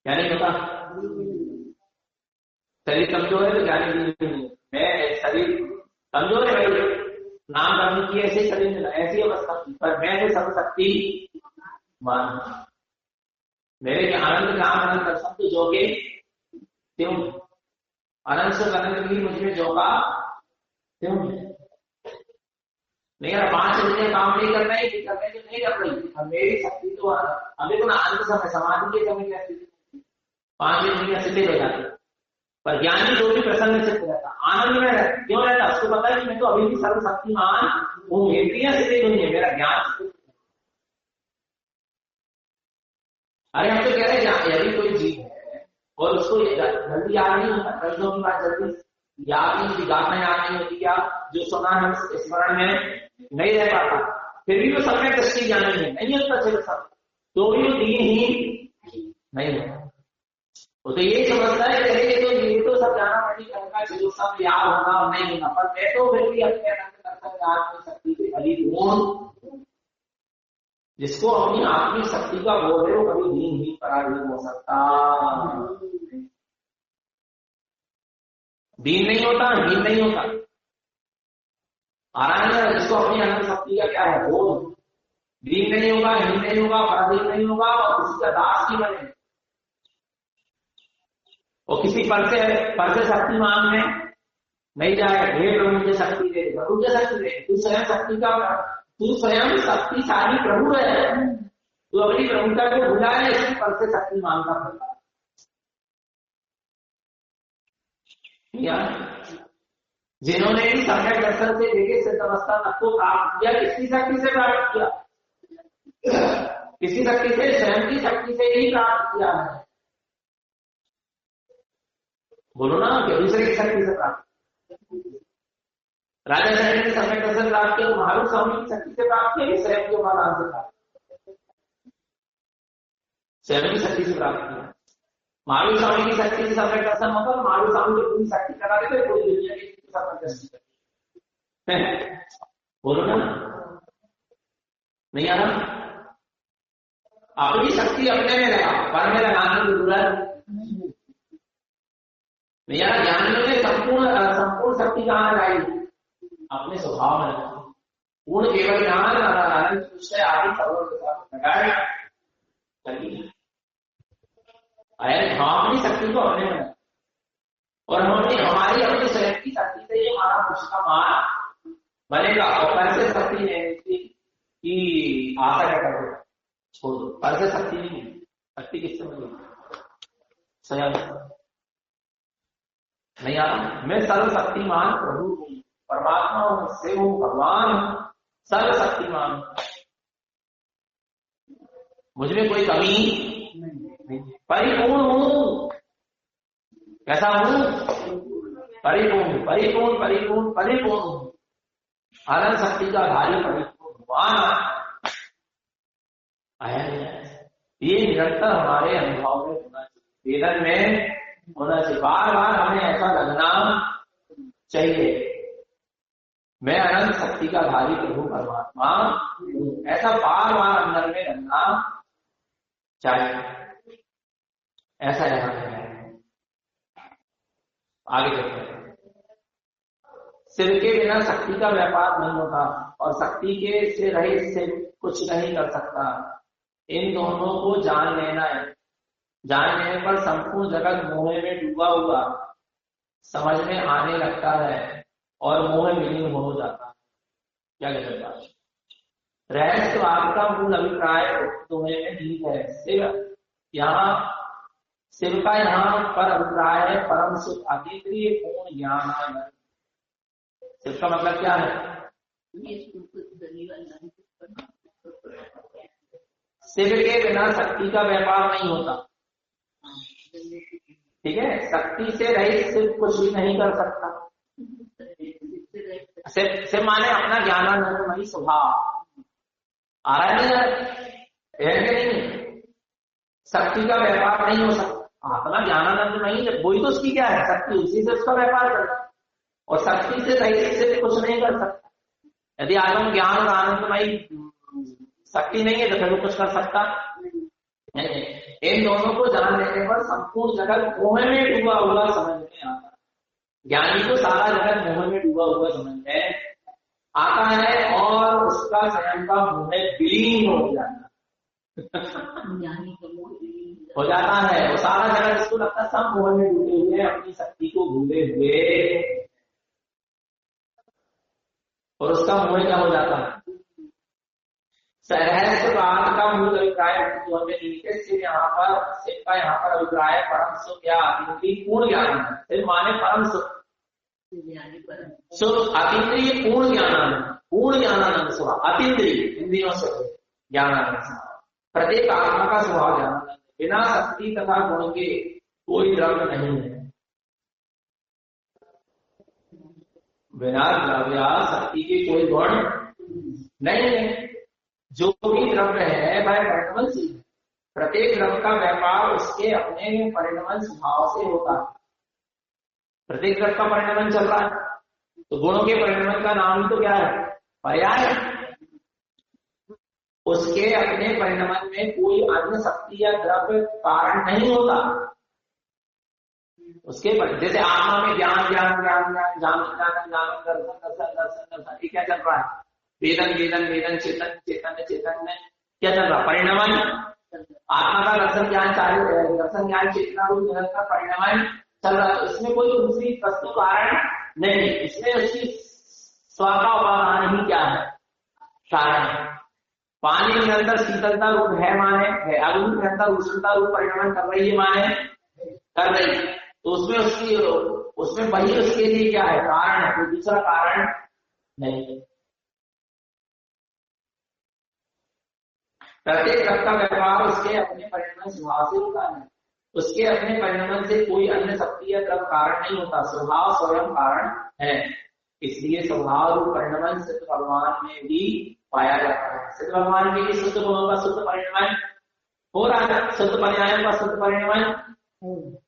क्या नहीं होता? शरीर कमजोर है तो ज्ञानी दीन नहीं। मैं शरीर कमजोर है भाई, नाम करने की ऐसे शरीर मिला, ऐसी अवस्था, पर मैं जो सर्वशक्ति मान, मेरे आनंद का आनंद दर्शन तो जोगे क्यों, अनंत से अनंत भी मुझे जोगा क्यों नहीं। 5 इंद्रियां काम नहीं कर रही, करने जो नहीं कर रही, और मेरी शक्ति तो अभी तो अंत समय समाधि की कमी रहती, 5 इंद्रियां शिथिल हो जाती, पर ज्ञानी जो भी प्रसन्न चित्त रहता, आनंद में रहता। क्यों रहता? उसको पता है कि मैं तो अभी भी सर्वशक्तिमान हूँ, इंद्रियां शिथिल हुई है, मेरा ज्ञान। अरे हम तो कह रहे हैं यदि कोई जीव है और उसको जल्दी याद नहीं होता, कर्जों की बात जल्दी याद नहीं, गाना याद नहीं होती, या जो सुना है स्मरण में नहीं रह पाता, फिर भी वो सम्यक दृष्टि ज्ञानी है, नहीं होता चलो सब, तो भी वो दीन ही नहीं होता। वो तो ये समझता है कि ये तो सब जाना पड़ेगा, जो सब याद होना और नहीं होना, पर मैं तो फिर भी अपने दर्शन ज्ञान की शक्ति से फलित हूँ, जिसको अपनी आत्मिक शक्ति का बोध है वो कभी दीनहीन पराधीन हो सकता, दीन नहीं होता, हीन नहीं होता। आराम जिसको अपनी अनंत शक्ति का क्या है बोध, दीन नहीं होगा, हीन नहीं होगा, पराधीन नहीं होगा और किसी का दास नहीं बने। और किसी पर से शक्ति मांगने नहीं जाए, हे प्रभु मुझे शक्ति दे, प्रभु मुझे शक्ति दे। तू स्वयं शक्ति का, तू स्वयं शक्तिशाली प्रभु है, तू अपनी प्रभुता को भुलाए, इसकी पर से शक्ति मांगना पड़ता है। जिन्होंने भी सम्यक दर्शन से देखे सिद्ध अवस्था तक को प्राप्त किया, किसकी शक्ति से प्राप्त किया? किसी शक्ति से, स्वयं की शक्ति से ही प्राप्त किया है। बोलो ना कि दूसरे की शक्ति से प्राप्त। राजा सहन ने सम्यक दर्शन प्राप्त किया, महावीर स्वामी की शक्ति से प्राप्त किया, स्वयं के उपादान से प्राप्त, स्वयं की शक्ति से प्राप्त किया। महावीर स्वामी की शक्ति से सम्यक दर्शन मतलब महावीर स्वामी को पूरी शक्ति करा देते, पूरी दुनिया की बोलो ना, नहीं आ रहा? अपनी शक्ति अपने में लगा, पर में लगाने की जरूरत नहीं आ रहा। ज्ञान में संपूर्ण शक्ति कहां लगाई? अपने स्वभाव में लगा। पूर्ण केवल ज्ञान आदि लगाए हम अपनी शक्ति को अपने में, और हमारी अपनी स्वयं की शक्ति से ये हमारा पुष्का मान बनेगा। और पैसे शक्ति नहीं की आशा क्या करोगे, छोड़ दो। पैसे शक्ति नहीं, शक्ति किससे मिलेगी? स्वयं नहीं आ रहा। मैं सर्वशक्तिमान प्रभु हूँ, परमात्मा हूँ, शिव हूँ, भगवान हूँ, सर्वशक्तिमान। मुझमें कोई कमी नहीं, परिपूर्ण हूँ। कैसा हूँ? परिपूर्ण, परिपूर्ण, परिपूर्ण, परिपूर्ण हूँ। अनंत शक्ति का धारी परिपूर्ण भगवान ये निरंतर हमारे अनुभव में होना चाहिए, वेदन में होना चाहिए। बार बार हमें ऐसा लगना चाहिए, मैं अनंत शक्ति का धारी प्रभु परमात्मा हूँ, ऐसा बार बार अंदर में लगना चाहिए। ऐसा यहाँ है। आगे चलते हैं। शिव के बिना शक्ति का व्यापार नहीं होता, और शक्ति के से रहित शिव कुछ नहीं कर सकता। इन दोनों को जान लेना है। जान लेने पर संपूर्ण जगत मोह में डूबा हुआ समझ में आने लगता है और मोह विलीन हो जाता है। क्या कह सकता है? रहस्य आपका मूल अभिप्राय तुम्हें में ठीक है। शिव का यहाँ पर अभिप्राय है परम सुख अतीन्द्रिय पूर्ण ज्ञान। शिव का मतलब क्या है? शिव के बिना शक्ति का व्यापार नहीं होता। ठीक है, शक्ति से रहित शिव कुछ भी नहीं कर सकता। शिव माने अपना ज्ञानानंदमयी स्वभाव। आ रहा है नहीं? शक्ति का व्यापार नहीं हो सकता। अपना ज्ञानानंदमयी है, वही तो उसकी क्या है? शक्ति, उसी से उसका व्यापार करता। और शक्ति से रहित शिव कुछ नहीं कर सकता। यदि आत्म ज्ञान और आनंदमयी शक्ति नहीं है तो फिर वो कुछ कर सकता नहीं। इन दोनों को जान लेने पर संपूर्ण जगत मोह में डूबा हुआ समझ में आता है। ज्ञानी को सारा जगत मोह में डूबा हुआ समझ में आता है और उसका स्वयं का मोह विलीन हो जाता हो जाता है। वो सारा जगत इसको लगता है सब मोह में डूबे हुए, अपनी शक्ति को भूले हुए, और उसका मोह क्या हो जाता है? रहस्यवाद का मूल अभिप्राय शिव का यहाँ पर अभिप्राय परम सुख या अतीन्द्रिय पूर्ण ज्ञान है। शिव माने परम सुख, सुख अतीन्द्रिय पूर्ण ज्ञानानंद, पूर्ण ज्ञानानंद स्वभाव, अतीन्द्रिय इंद्रियों से ज्ञानानंद, प्रत्येक आत्मा का स्वभाव ज्ञानानंद, बिना शक्ति तथा गुण के कोई द्रव्य नहीं है। बिना द्रव्य शक्ति के कोई गुण नहीं है। जो भी द्रव्य है वह परिणमन चीज है। प्रत्येक द्रव्य का व्यापार उसके अपने परिणमन स्वभाव से होता है। प्रत्येक द्रव्य का परिणमन चल रहा है, तो गुणों के परिणमन का नाम ही तो क्या है? पर्याय। उसके अपने परिणमन में कोई अन्य शक्ति या द्रव्य कारण नहीं होता। उसके जैसे आत्मा में ज्ञान ज्ञान ज्ञान ज्ञान ज्ञान ज्ञान ज्ञान दर्शन दर्शन दर्शन दर्शन, ये क्या चल रहा है? वेदन वेदन वेदन, चेतन चेतन चेतन में क्या चल रहा? परिणमन। आत्मा का दर्शन ज्ञान चेतना रूप जगत का परिणमन चल रहा है। इसमें कोई दूसरी वस्तु कारण नहीं, इसमें उसकी स्व का उपादान ही क्या है? कारण। पानी के अंदर शीतलता रूप है माने है, अग्नि के अंदर उष्णता रूप परिणमन कर रही है माने कर रही, तो उसमें वही उसके लिए क्या है? कारण है, कोई दूसरा कारण नहीं। प्रत्येक तत्व का व्यवहार उसके अपने परिणमन स्वभाव से होता है। उसके अपने परिणमन से कोई अन्य शक्ति या द्रव्य कारण नहीं होता, स्वभाव स्वयं कारण है। इसलिए स्वभाव रूप परिणमन सिद्ध भगवान में भी पाया जाता है। सिद्ध भगवान में भी शुद्ध गुणों का शुद्ध परिणमन हो रहा है, शुद्ध पर्यायों का शुद्ध परिणमन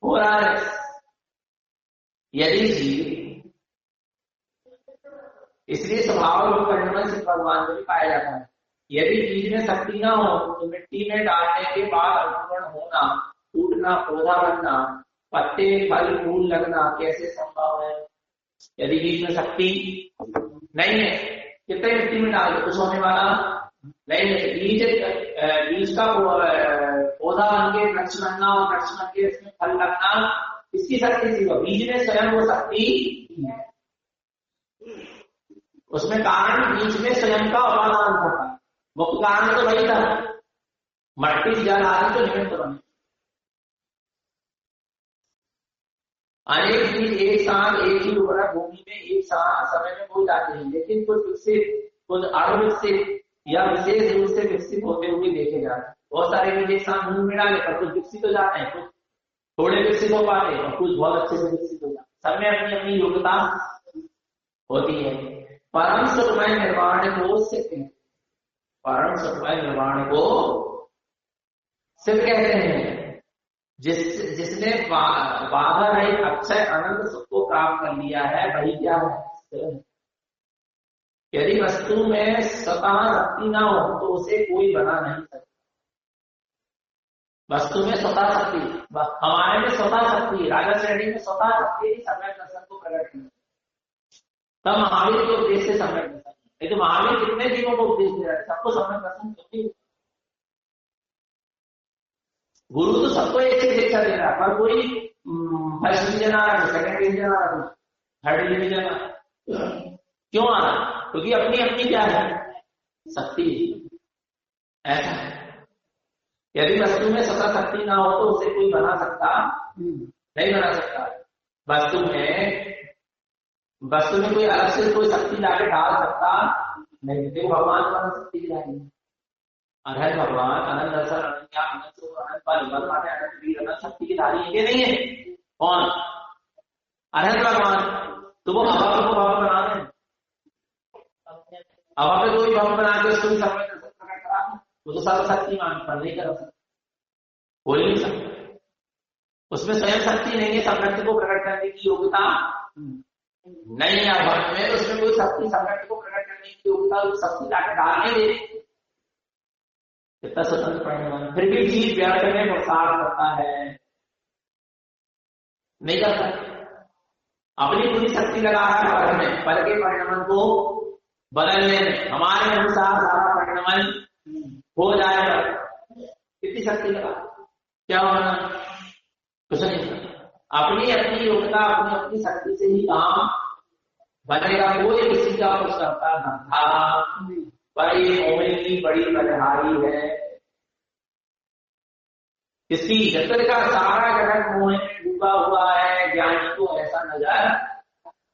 हो रहा है। यदि जीव, इसलिए स्वभाव रूप परिणमन सिद्ध भगवान में भी पाया जाता है। यदि बीज में शक्ति ना हो तो मिट्टी में डालने के बाद अंकुरण होना, टूटना, पौधा बनना, पत्ते फल फूल लगना कैसे संभव है? यदि बीज में शक्ति नहीं है, कितने मिट्टी में डाल दो कुछ होने वाला नहीं है। बीज का पौधा बन के वृक्ष बनना और वृक्ष बन के इसमें फल लगना, इसकी शक्ति थी। बीज में स्वयं वो शक्ति है, उसमें कारण बीज में स्वयं का उपादान था। मुख्य कारण तो वही था, मट्टी जल आदि तो निमित्त बने। अनेक बीज एक साथ एक ही उर्वरक भूमि में एक साथ समय में हो जाते हैं, लेकिन कुछ विकसित कुछ अविकसित या विशेष रूप से विकसित होते हुए देखे जाते हैं। बहुत सारे बीज एक साथ भूमि में डाले पर कुछ विकसित हो जाते हैं, कुछ थोड़े विकसित हो पाते हैं और कुछ बहुत अच्छे से विकसित हो जाते हैं। सब में अपनी अपनी योग्यता होती है। परम सुखमय निर्वाण को सिद्ध, परम सुखमय निर्वाण को सिद्ध कहते हैं। जिसने बाधा रहित अक्षय अनंत सुख को प्राप्त कर लिया है वही क्या है? यदि वस्तु में स्वतः शक्ति ना हो तो उसे कोई बना नहीं सकता। वस्तु में स्वतः शक्ति, हमारे में स्वतः शक्ति, राजा श्रेणी में स्वतः शक्ति ही सम्यक दर्शन को प्रकट करती है। तब महावीर के उपदेश से सम्यक दर्शन, लेकिन महावीर कितने जीवों को उपदेश दे रहे हैं? सबको सम्यक दर्शन क्यों? गुरु तो सबको एक ही शिक्षा दे रहा है, पर कोई फर्स्ट डिवीजन आ रहा है, सेकंड डिवीजन आ रहा है, थर्ड डिवीजन आ रहा है। क्यों आ रहा है? क्योंकि अपनी अपनी क्या है? शक्ति ऐसा है। यदि वस्तु में स्वतः शक्ति ना हो तो उसे कोई बना सकता नहीं, बना सकता। वस्तु में कोई अलग से कोई शक्ति लाके डाल सकता नहीं। देखो भगवान को अनंत शक्ति दिलाई, अनंत भगवान, अनंत दर्शन, अनंत ज्ञान, अनंत सुख, अनंत फल, अनंत वीर, अनंत शक्ति की धारी है नहीं है? कौन? अनंत भगवान। तो वो हवा को भवन बना रहे हैं, हवा पे कोई भवन बना के उसको समय दर्शन प्रकट करा, वो तो सर्वशक्तिमान पर नहीं कर सकता, बोल नहीं सकता। उसमें स्वयं शक्ति नहीं है, संगठन को प्रकट करने की योग्यता नहीं है। भवन में उसमें कोई शक्ति संगठन को प्रकट करने की योग्यता शक्ति लाकर डाल नहीं दे, कितना स्वतंत्र परिणाम। फिर भी जीव व्यर्थ में प्रसार करता है, नहीं करता। अपनी पूरी शक्ति लगा रहा है पल में, पल के परिणाम को बदलने में। हमारे अनुसार सारा परिणाम हो जाएगा, कितनी शक्ति लगा, क्या होना? कुछ नहीं। अपनी अपनी योग्यता, अपनी अपनी शक्ति से ही काम बनेगा। कोई किसी का कुछ करता न था। बड़ी मोहिनी बड़ी बलिहारी है इसकी, जगत का सारा जगत मोह में डूबा हुआ है। ज्ञानी को ऐसा नजर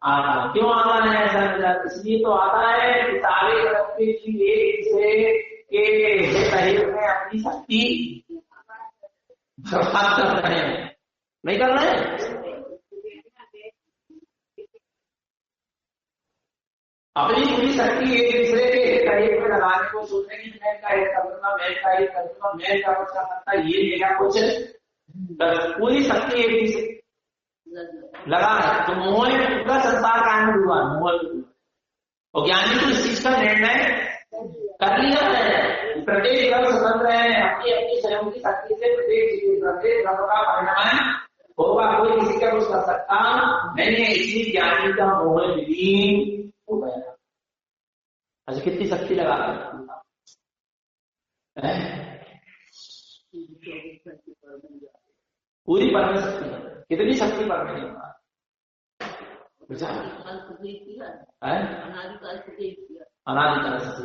आता, क्यों आता है ऐसा नजर? इसलिए तो आता है कि सारे जगत के जीव एक दूसरे के सहयोग में अपनी शक्ति बर्बाद कर रहे हैं, नहीं कर रहे हैं? अपनी पूरी शक्ति एक दूसरे के सहयोग में लगाने को सोचने की, मैं का एक करूंगा, मैं का ये करूंगा, मैं क्या कुछ कर सकता, ये मेरा कुछ, पूरी शक्ति एक दूसरे लगा है। तो मोह में पूरा संसार कायम हुआ, मोह। और ज्ञानी को इस चीज का निर्णय कर लिया है, प्रत्येक ग्रह स्वतंत्र है अपनी अपनी स्वयं की शक्ति से, प्रत्येक ग्रह का परिणाम होगा, कोई किसी का कुछ कर सकता नहीं है। इसी ज्ञानी का मोह विलीन हो गया। अच्छा कितनी शक्ति लगा है, पूरी परम शक्ति, कितनी शक्ति पर नहीं होगा अनादिकाल से।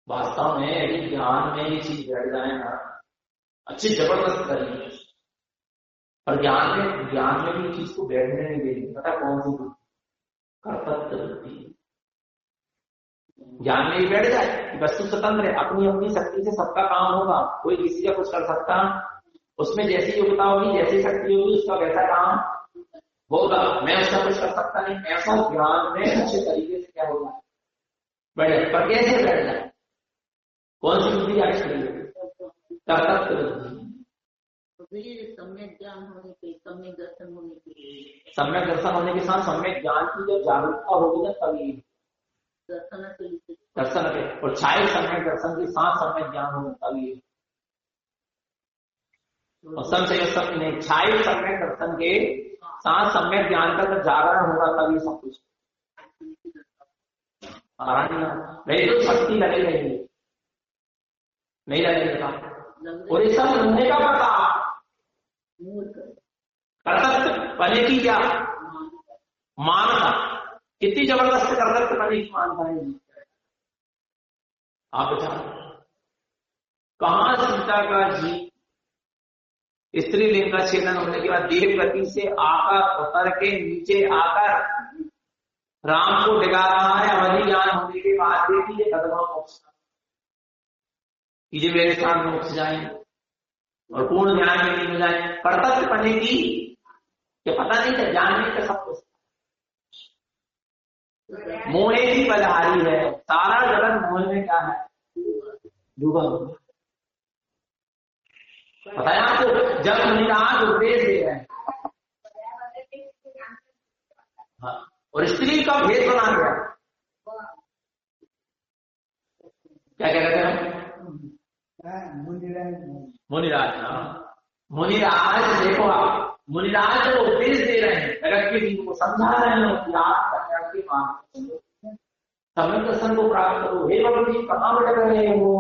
वास्तव में यदि ज्ञान में ये चीज बैठ जाए ना, अच्छी जबरदस्त करेंगे, और ज्ञान में भी चीज को बैठने नहीं देंगे। पता कौन सी बुद्धि? कर्तव्य बुद्धि। ज्ञान में ही बैठ जाए कि वस्तु स्वतंत्र है, अपनी अपनी शक्ति से सबका काम होगा, कोई किसी का कुछ कर सकता, उसमें जैसी योग्यता होगी, जैसी शक्ति होगी, उसका वैसा काम होगा, मैं उसका कुछ कर सकता नहीं। ऐसा ज्ञान में अच्छे तरीके से क्या होगा, बैठ। पर कैसे बैठ जाए? कौन सी बुद्धि अच्छी है? कर्तव्य बुद्धि। सम्यक ज्ञान होने के, सम्यक दर्शन होने के, सम्यक दर्शन होने के साथ सम्यक ज्ञान की जब जागरूकता होगी ना, तभी दर्शन के, और छाये सम्यक दर्शन के साथ सम्यक ज्ञान होगा तभी, और संशय नहीं, छाये सम्यक दर्शन के साथ सम्यक ज्ञान का जब जागरण होगा तभी सब कुछ नहीं। तो शक्ति लगेगी नहीं लगेगा, और ये सब होने का पता कर्तव्य बने की क्या मानता, कितनी जबरदस्त कर्तव्य बने की मानता है। आप बता कहां सीता का जी स्त्रीलिंग का छेदन होने के बाद देह गति से आकर उतर के नीचे आकर राम को डिगा रहा है, अवधि ज्ञान होने के बाद देखिए कदमा मोक्ष कीजिए, मेरे साथ मोक्ष जाए और पूर्ण ध्यान में नहीं हो जाए। कर्तव्य पने की ये पता नहीं था, जानने का सब कुछ मोहे की बलहारी है, सारा जगत मोह में क्या है, डूबा हुआ। बताया आपको, जब मुनिराज उपदेश दे रहे हैं, हाँ, और स्त्री का भेद बना गया, क्या कहते हैं मुनिराज। मुनिराज देखो, आप मुनिराज को उपदेश दे रहे हैं, जगत के जीव को समझा रहे हैं कि आप कल्याण के मार्ग समय दर्शन को प्राप्त करो। हे भगवान जी कहाँ भटक रहे हो?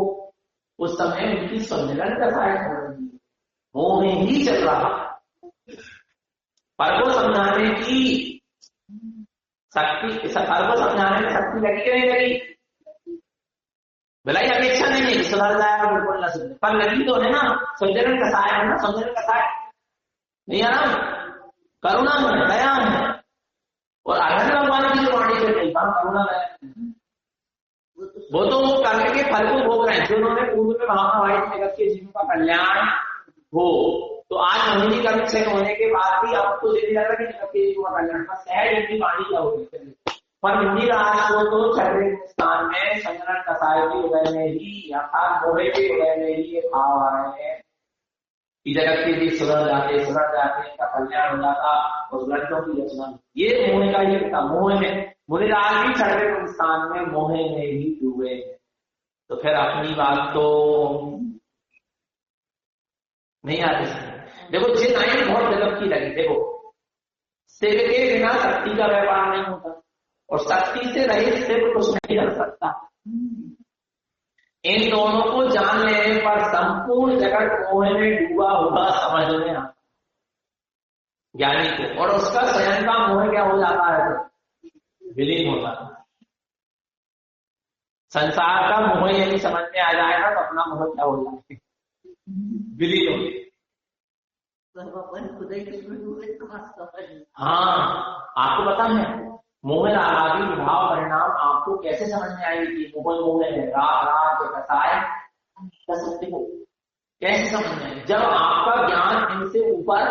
उस समय उनकी सम्मेलन का सहायक हो रही है, मोह में ही चल रहा, पर को समझाने की शक्ति, पर को समझाने में शक्ति लगी कि नहीं लगी? भलाई अपेक्षा नहीं है कि सुधर जाएगा, बिल्कुल ना सुधरे, पर लगी तो है ना, समझन का सहायक है ना, समझन का सहायक नहीं है ना, करुणा है, दया है। और अरहर भगवान की जो वाणी चल रही करुणा है, वो तो वो करने के फल को भोग रहे हैं, जो उन्होंने पूर्व में भावना वाई जगत के जीवों का कल्याण हो। तो आज मोहिनी का विषय होने के बाद भी आपको देखने लग रहा है कि जगत के जीवों का कल्याण सहज इनकी वाणी क्या होगी। पर मुनिराज को तो चढ़े हिंदुस्तान में संग्रहण कसाय के उदय में ही, अर्थात मोहे के उदय में ही ये भाव आ रहे हैं कि जगत के भी सुधर जाते इनका कल्याण हो जाता, और ग्रंथों की रचना। ये मोह का ये था, मोह में मुनिराज भी चढ़े हिंदुस्तान में मोहे में ही डूबे। तो फिर अपनी बात तो नहीं आती। देखो जिन आई बहुत गजब की लगी, देखो शिव के बिना शक्ति का व्यापार नहीं होता, और शक्ति से रहित शिव कुछ नहीं कर सकता। इन दोनों को जान लेने पर संपूर्ण जगत मोह में डूबा हुआ समझ में आता ज्ञानी को, और उसका स्वयं का मोह क्या हो जाता है, विलीन होता है। संसार का मोह यदि समझ में आ जाएगा तो अपना मोह क्या हो जाए, विलीन हो। हाँ, आपको पता है मोह आदि भाव परिणाम आपको कैसे समझ में आएगी? मोह है, राग कसाय को कैसे समझ में आएगी? जब आपका ज्ञान इनसे ऊपर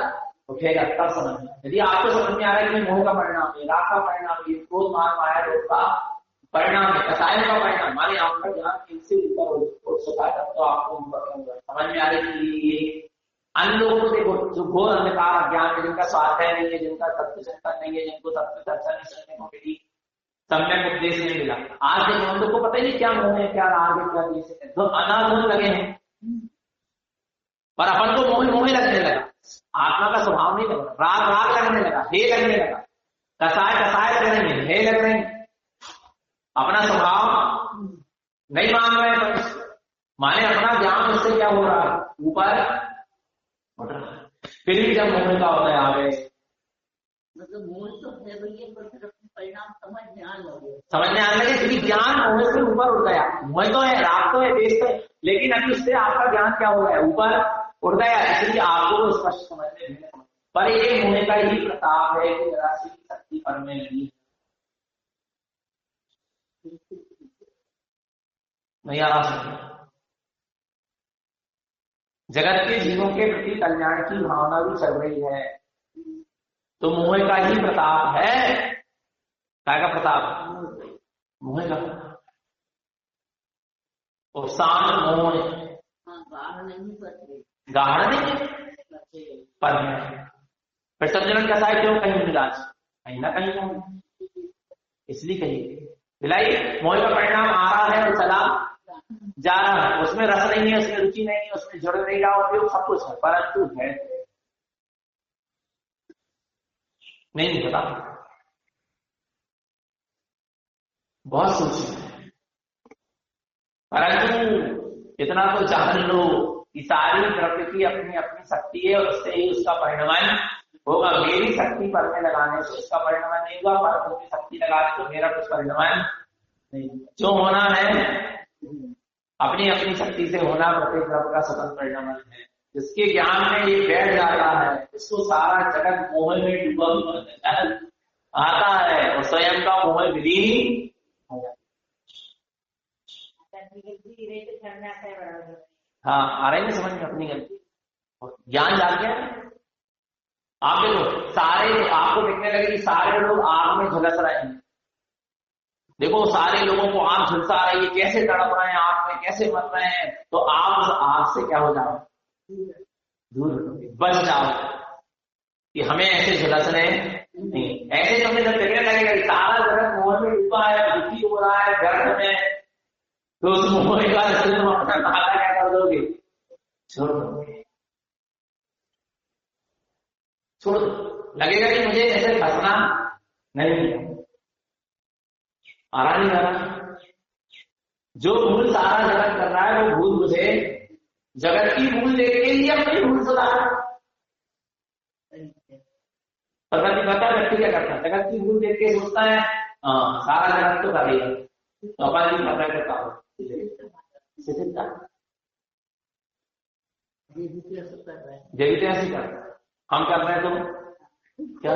उठेगा तब समझ में। यदि आपको समझ में आ रहा है कि मोह का परिणाम है, राग का परिणाम है, क्रोध मान माया रोग का परिणाम है, कसाय का परिणाम, माने आपका ज्ञान इनसे ऊपर उठ चुका है, तो आपको समझ में आ रही है कि अन्य लोगों को देखो जो घोर अंधकार ज्ञान है, जिनका स्वाध्याय नहीं है, जिनका तत्व चिंतन नहीं है, जिनको तत्व चर्चा नहीं सुनने को मिली, सम्यक उपदेश नहीं मिला। आज के बंदों को पता ही नहीं क्या मोह है, क्या राग है, क्या द्वेष है, तो अनाधन लगे हैं। पर अपन को मोह मोह लगने लगा, आत्मा का स्वभाव नहीं लगा, राग राग लगने लगा, हे लगने लगा, कसाय कसाय लग रहे हैं, हे लग रहे हैं। अपना स्वभाव नहीं मान रहे हैं, माने अपना ज्ञान उससे क्या हो रहा है, ऊपर उठ रहा है। फिर भी जब मोह का होता है आगे, मतलब मूल तो है भैया, पर फिर अपने परिणाम समझ में आने लगे क्योंकि ज्ञान मोह से ऊपर उठ गया। मोह तो है, राग तो है, देश तो है, लेकिन अभी उससे आपका ज्ञान क्या हो गया, ऊपर उठ गया, इसलिए आपको तो स्पष्ट समझ में नहीं। पर ये मोह का ही प्रताप है कि जरा सी शक्ति पर में नहीं आ सकती। जगत के जीवों के प्रति कल्याण की भावना भी चल रही है, तो मोह का ही प्रताप है। क्या का प्रताप, मोह का उपसान मोह गाढ़ नहीं पर है। फिर संजलन का साहित्य क्यों कहीं मिला, कहीं ना कहीं हो, इसलिए कहीं दिलाई मोह का परिणाम आ रहा है और चला जा रहा है, उसमें रस नहीं है, उसमें रुचि नहीं है, उसमें जुड़ नहीं रहा, उपयोग सब कुछ है, परंतु है नहीं पता। बहुत सूक्ष्म है, परंतु इतना तो जान लो कि सारी प्रकृति अपनी अपनी शक्ति है, और उससे ही उसका परिणमन होगा। मेरी शक्ति पर में लगाने से उसका परिणमन नहीं होगा, पर उसकी शक्ति लगाने तो मेरा कुछ परिणमन नहीं। जो होना है अपनी अपनी शक्ति से होना, प्रत्येक द्रव्य का स्वतंत्र परिणमन है। जिसके ज्ञान में ये बैठ जाता है, उसको सारा जगत मोह में डूबा हुआ आता है, और स्वयं का मोह विलीन हो जाता है। हाँ, आ रही है समझ में अपनी गलती, ज्ञान जान गया। आप देखो, सारे आपको देखने लगे कि सारे लोग आग में झुलस रहे हैं। देखो, सारे लोगों को आग झुलसा रही है, कैसे तड़प रहे हैं आग में, कैसे मर रहे हैं, तो आप उस आग से क्या हो जाओ, दूर बच जाओ कि हमें ऐसे झुलसने नहीं। ऐसे जब जब देखने लगेगा कि सारा जगत मोह में डूबा है, दुखी हो रहा है, गर्भ में, तो उस मोह का अपना खाना क्या कर दोगे, छोड़ दोगे, छोड़ दो। लगेगा कि मुझे ऐसे फंसना नहीं है, आराम नहीं आ रहा। जो भूल सारा जगत कर रहा है, वो भूल मुझे जगत की भूल देख के ही अपनी भूल सुधार। प्रकृति पता व्यक्ति क्या करता है, जगत की भूल देख के सोचता है सारा जगत तो करेगा, तो अपन भी पता करता हो जैसे कर रहा है, हम कर रहे हैं तो क्या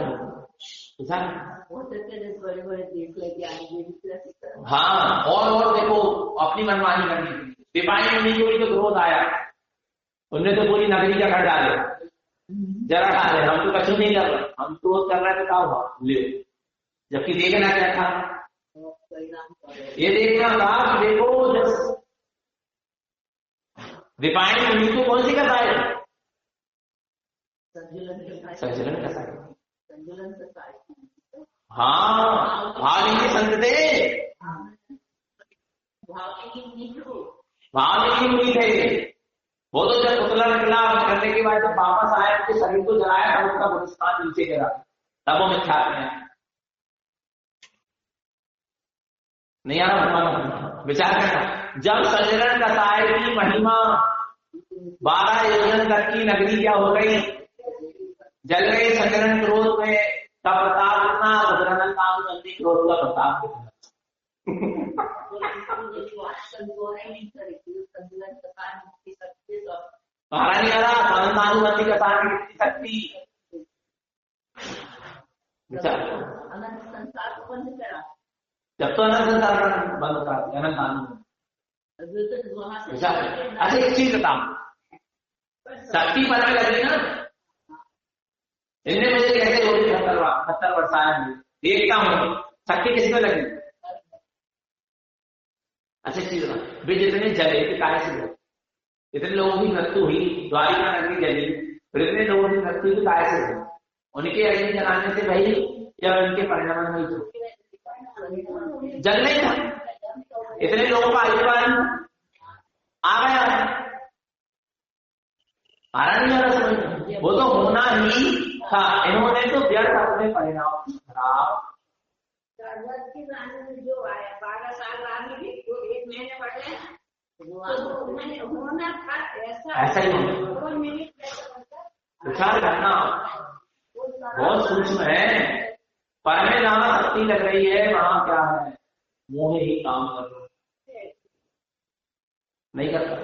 बड़े बड़े देश लेके आएंगे। हाँ, और देखो अपनी मनमानी करनी थी। दीपावली मुनि को भी तो क्रोध आया, उनने तो पूरी नगरी का घर डाले, जरा डाले, हम तो कछु नहीं कर रहे, हम क्रोध कर रहे थे, क्या हुआ ले, जबकि देखना क्या था, ये देखना था कि देखो दीपावली मुनि को कौन सी कथा है, संचलन कथा है। हाँ, भाव संत थे, भाव नहीं थे वो, तो जब पुतला निकला करने के बाद जब वापस आया, उसके शरीर को जलाया, तब उसका बहिष्कार नीचे गिरा, तब वो मिथ्या नहीं आ रहा। विचार करना, जब संजलन कसाय की महिमा 12 योजन तक की नगरी क्या हो गई, जल गई संजलन क्रोध में, का प्रताप इतना बदरनन काम नंदी क्रोध का प्रताप महारानी अनुमति का शक्ति अनंत संसार को बंद करा, जब तो अनंत संसार बंद करा अनंत। अच्छा, एक चीज बता, शक्ति पता लगे ना, इनने मुझे कैसे हो गई 70 वर्ष आया, देखता हूँ शक्ति किसमें लगी। अच्छा चीज बता, वे जितने जले थे काय से जले, इतने लोगों की मृत्यु हुई, द्वारिका नगरी जली, फिर इतने लोगों की मृत्यु की काय से हुई, उनके अग्नि जलाने से भाई या उनके परिणाम में जल नहीं था, इतने लोगों का आयुष्मान आ गया, आ रहा नहीं आ रहा समझ, वो तो होना ही था। इन्होंने तो व्यर्थ अपने परिणाम खराब। की रानी में जो आया 12 साल रानी की, जो 1 महीने पढ़े तो होना था ऐसा ही विचार करना बहुत सूक्ष्म है। पर में जहां शक्ति लग रही है वहां क्या है, मोह ही काम कर रहा नहीं करता।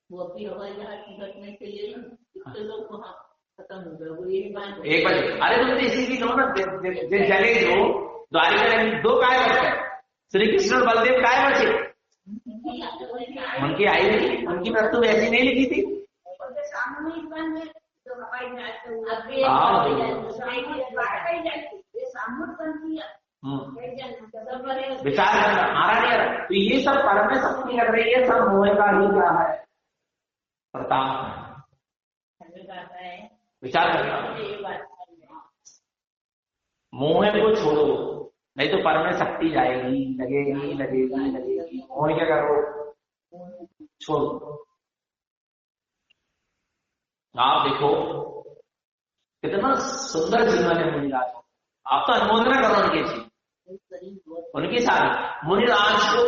वो अपनी हवाई जहाज की घटने के लिए कितने लोग वहां खत्म हो गए। वो एक बार अरे तुम तो इसी की लो ना, जले जो द्वारिका में 2 काय बचे, श्री कृष्ण और बलदेव काय बचे, उनकी आई नहीं, उनकी मृत्यु वैसी नहीं लिखी थी। विचार करना आ रहा नहीं आ रहा, तो ये सब कर्म में शक्ति लग रही है, सब मोह का ही क्या है, प्रताप। विचार करना, मोह को छोड़ो, नहीं तो पर में शक्ति जाएगी, लगेगी लगेगी लगेगी। मोह क्या करो, छोड़ो। आप देखो कितना सुंदर जीवन है मुनिराज, आप तो अनुमोदना करो उनके जी, उनकी सारी। मुनिराज को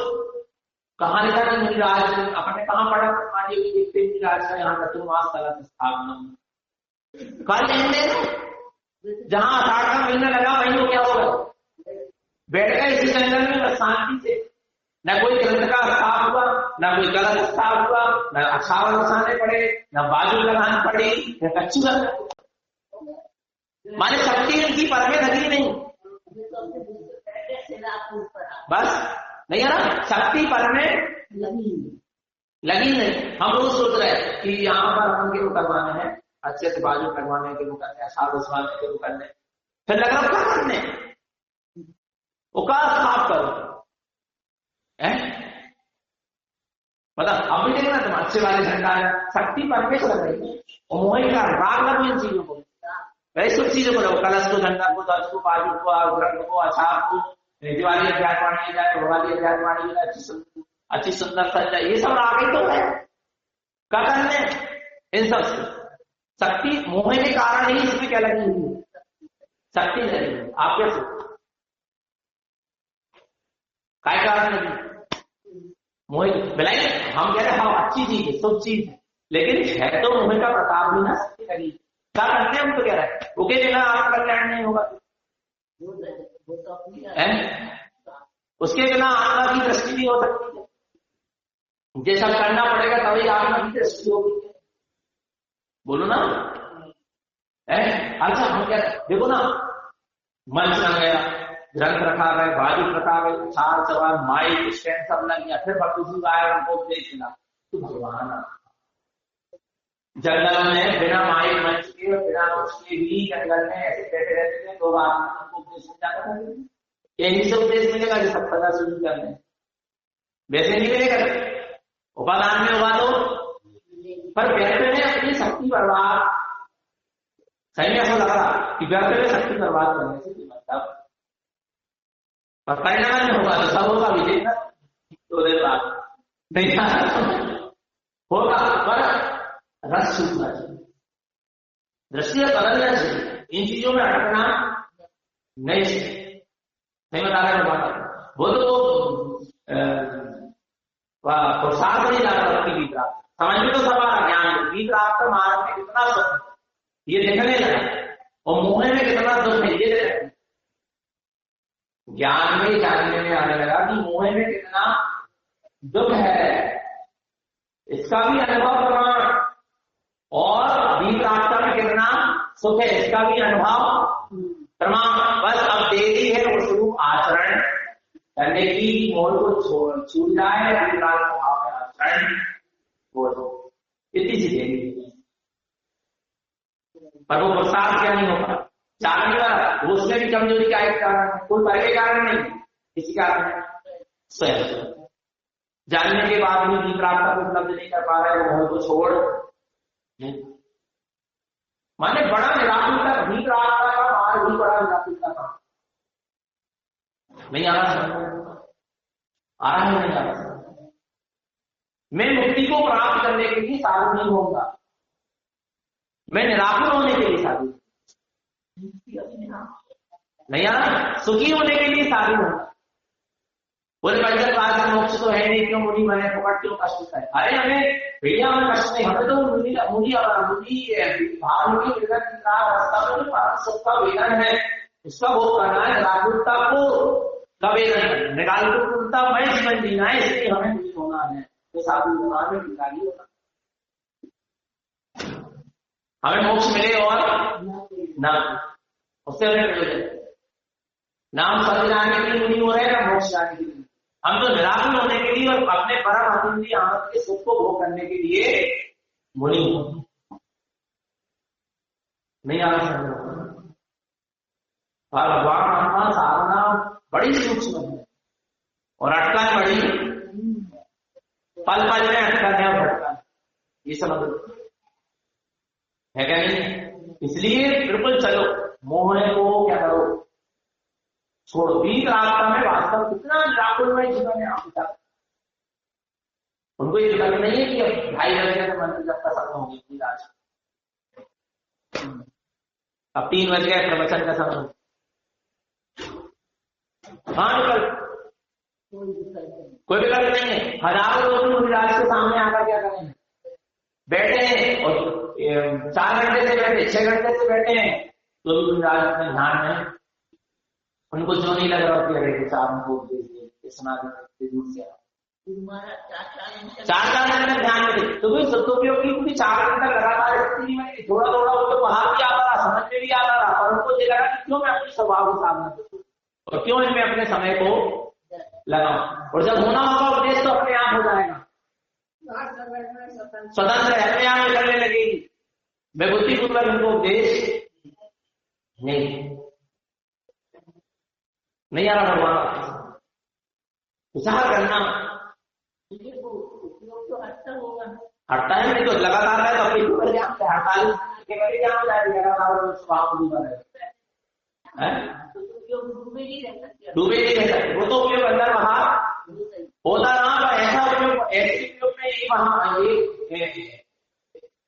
कहा लिखा था, मुनिराज अपने कहाँ पढ़ा, देखते मुनिराज का यहाँ चतुर्मास कला स्थापना कर लेंगे, जहां 18 का महीना लगा वहीं वो क्या होगा, बैठ गए इसी जंगल में बस शांति से, न कोई ग्रंथ का स्थाप हुआ, न कोई गलत स्थाप हुआ, न अक्षावर बसाने पड़े, न बाजू लगानी पड़ी, न कच्ची लगा, माने शक्ति इनकी पर में लगी नहीं, बस नहीं है ना, शक्ति पर में लगी नहीं। हम रोज सोच रहे हैं कि यहाँ पर हम के करवाने हैं, अच्छे से बाजू करवाने के वो करने, अक्षावर बसवाने के वो करने, फिर लग रहा क्या करने, वो का साफ करो पता। अब भी देखना तुम अच्छे वाले झंडा है, शक्ति परमेश लग रही है, और मोह का राग लगो इन चीजों को, वैसे सब चीजों को लगो, कलश को, झंडा को, दर्श को, बाजू को, ग्रंथ को, अछाप को, दिवाली अध्यात्माणी जाए, भगवानी अध्यात्माणी जाए, अच्छी सुंदर सज्जा, ये सब राग ही तो है। क्या करने इन सब शक्ति मोह के कारण ही इसमें क्या लगी हुई है, शक्ति लगी हुई। आप क्या सोचते, काय कारण लगी मोह बिलाई। हम कह रहे हाँ अच्छी चीज है, सब चीज है, लेकिन है तो मोह का प्रताप भी ना, शक्ति लगी। क्या करते हैं हम तो कह रहे हैं ओके बिना आपका कल्याण नहीं होगा, उसके बिना आत्मा की दृष्टि नहीं हो सकती है, ये सब करना पड़ेगा तभी आत्मा की दृष्टि होगी, बोलो ना। अच्छा हम क्या देखो ना, मंच लग गया, ग्रंथ रखा गया, बाजू रखा गया, चार सवार माइक स्टैंड सब लग गया, फिर भक्ति आया उनको उपदेश मिला, तो भगवान जंगल में बिना माइक मंच के बिना उसके भी जंगल में ऐसे बैठे रहते थे, तो उनको उपदेश मिल जाता था। यही से उपदेश मिलेगा जो सब पता शुरू करने, वैसे नहीं मिलेगा। उपादान में होगा तो, पर व्यर्थ में अपनी शक्ति बर्बाद, सही में ऐसा लग रहा कि व्यर्थ में शक्ति बर्बाद करने से मतलब, और परिणाम में होगा तो सब होगा विजय का, तो देर बाद नहीं होगा, पर रस सूखना चाहिए, दृष्टि बदलना चाहिए, इन चीजों में अटकना नहीं चाहिए। नहीं बता रहे वो तो पुरुषार्थ नहीं जाता अपनी गीत रात समझ में, तो सवाल ज्ञान गीत रात का मार्ग में कितना सुख ये देखने लगा, और मोह में कितना दुख है ये देखने, ज्ञान में जानने में आने लगा कि मोह में कितना दुख है, इसका भी अनुभव प्रमाण, और दीप रास्ता में कितना सुख है इसका भी अनुभव प्रमाण। बस अब देरी है वो स्वरूप आचरण करने की, मोह को छूट जाए, आचरण वो इतनी सी देरी, पर वो प्रसाद क्या नहीं होगा, जानने वाला वो उसमें भी कमजोरी का एक कारण, कोई बड़े कारण नहीं, किसी कारण स्वयं जानने के बाद भी दीप रास्ता को उपलब्ध नहीं कर पा रहे, वो मोह को छोड़, माने बड़ा निराकुलता, दीप रास्ता का मार्ग भी बड़ा निराकुलता था, नहीं आ रहा समझ? आ रहा है नहीं आ रहा? मैं मुक्ति को प्राप्त करने के लिए साधु नहीं होऊंगा, मैं निराकुल होने के लिए साधु नहीं आ रहा, सुखी होने के लिए साधु होगा। बोले पंडित बात मोक्ष तो है नहीं, क्यों मुनि बने पकड़, क्यों कष्ट है? अरे हमें भैया हमें कष्ट नहीं, हमें तो मुनि रास्ता में सुख का वेदन है, उसका भोग करना है, निराकुलता को का वेदन, निराकुलता में जीवन जीना है, इसलिए हमें मुनि होना है, तो साधु होना है, निराली होना, हमें मोक्ष मिले और ना उससे हमें प्रयोजन, नाम स्वर्ग जाने के लिए मुनि हो रहे हैं ना मोक्ष जाने के लिए। हम तो निराकुल होने के लिए और अपने परम आनंदी आनंद के सुख को भोग करने के लिए मुनि नहीं आ सकते। और भगवान आत्मा साधना बड़ी सूक्ष्म है और अटकन बड़ी, पल पल में अटकन है और भटकन, ये समझ है क्या नहीं? इसलिए बिल्कुल चलो, मोहने को क्या करो, छोड़ो। बीच रास्ता में वास्तव कितना निराकुलमय जीवन है आपके साथ। उनको ये दिक्कत नहीं है कि अब 2:30 बजे तक मंदिर जब तक खत्म होगी आज, अब 3 बज गए प्रवचन का समय, हाँ निकल, कोई विकल्प नहीं है। हजारों लोग मुनिराज के सामने आकर क्या करेंगे, बैठे हैं और 4 घंटे से बैठे, 6 घंटे से बैठे हैं, तो भी मुनिराज अपने ध्यान में, उनको जो नहीं लग रहा होती है चार को सुना देते दूर से 4 घंटे ध्यान में, तो भी सदुपयोग की 4 घंटे लगातार स्थिति में थोड़ा थोड़ा उनको बाहर भी आता रहा, समझ में भी आता रहा, और उनको ये लगा कि क्यों मैं अपने स्वभाव को सामने दूं और क्यों इनमें अपने समय को लगाऊं, और जब होना होगा उपदेश तो अपने आप हो जाएगा, स्वतंत्र अपने आप करने लगेगी। मैं बुद्धिपूर्वक इनको उपदेश नहीं आ रहा। भगवान विचार करना हटता है, नहीं तो लगातार है तो अपनी डूबे नहीं रहता, वो तो उपयोग अंदर वहां होता रहा, ऐसा उपयोग ऐसे उपयोग में ये वहां ये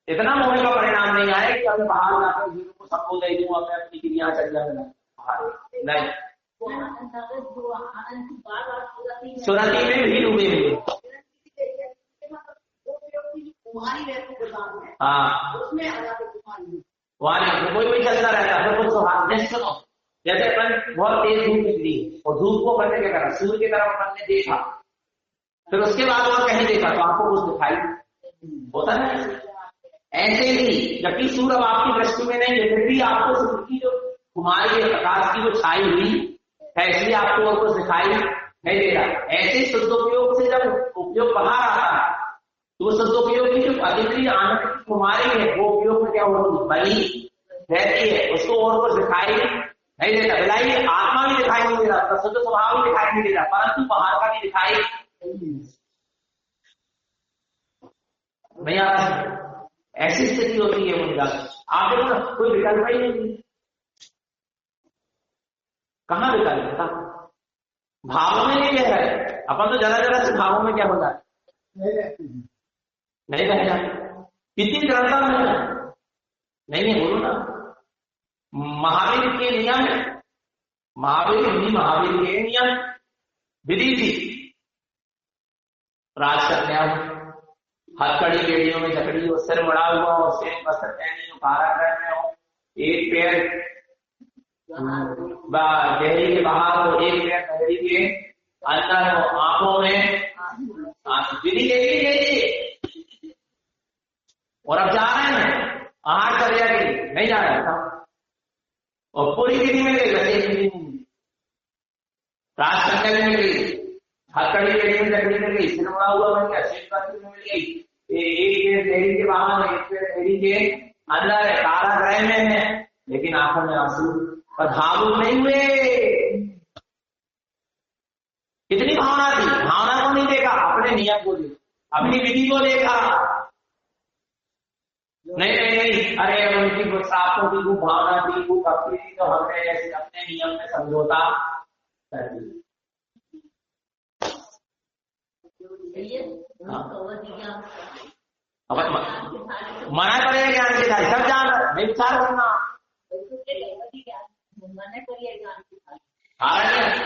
इतना मोह का परिणाम नहीं आया कि कभी बाहर जाकर जीव को सबको दे दूं, मैं अपनी क्रिया चल जाए नहीं, सुरती में भी डूबे हुए। हाँ वहां कोई चलता रहता है, कुछ सुहाग सुनो, जैसे अपन बहुत तेज धूप निकली और धूप को अपन ने क्या करा, सूर्य की तरफ अपन ने देखा, फिर उसके बाद और कहीं देखा तो आपको कुछ दिखाई होता है। ऐसे ही जबकि सूर्य अब आपकी दृष्टि में नहीं है, फिर भी आपको सूर्य की जो कुमारी प्रकाश की जो छाई हुई है, इसलिए आपको और कुछ दिखाई नहीं दे रहा। ऐसे शुद्धोपयोग से जब उपयोग बाहर आता है तो वो शुद्धोपयोग की जो अतिथि आनंद की कुमारी है, वो उपयोग में क्या होती बनी रहती है, उसको और कुछ दिखाई नहीं देता। बिलाई आत्मा भी दिखाई नहीं दे रहा, शुद्ध स्वभाव भी दिखाई नहीं दे रहा, परंतु बाहर का भी दिखाई नहीं आ रहा। ऐसी स्थिति होती है उनका, आप देखो ना, कोई विकल्प ही नहीं, कहाँ विकल्प था? भावों में नहीं कह रहे अपन, तो जरा जरा से भावों में क्या हो जाए नहीं रह जाए, कितनी दृढ़ता में नहीं है, बोलो ना। महावीर के नियम, महावीर के नियम विधि थी, राजकन्या हथकड़ी बेड़ियों में जकड़ी हो, सिर बड़ा हुआ और सिर वस्त्र पहनी हो, कारागृह में हो, एक पैर गहरी के बाहर हो, एक पैर नगरी के अंदर हो, आंखों में विधि गई, और अब जा रहे हैं आहार चर्या के लिए, नहीं जा रहा था, और पूरी विधि में गई, राजकन्या में मिल गई, हथकड़ी बेड़ी में जकड़ी में गई, सिर बड़ा हुआ बन गया, शेष में मिल गई, एक डेरी के बाहर, एक डेरी के अंदर है, कारागृह में है, लेकिन आंखों में आंसू, पर भावुक नहीं हुए। कितनी भावना थी, भावना को नहीं देखा, अपने नियम को देखा, अपनी विधि को देखा। नहीं, अरे उनकी गुस्साखों की वो भावना थी, वो भक्ति थी, तो हमने ऐसे अपने नियम में समझौता कर दी। मना पड़ेगा ज्ञान के थाली, सब जान नहीं विचार करना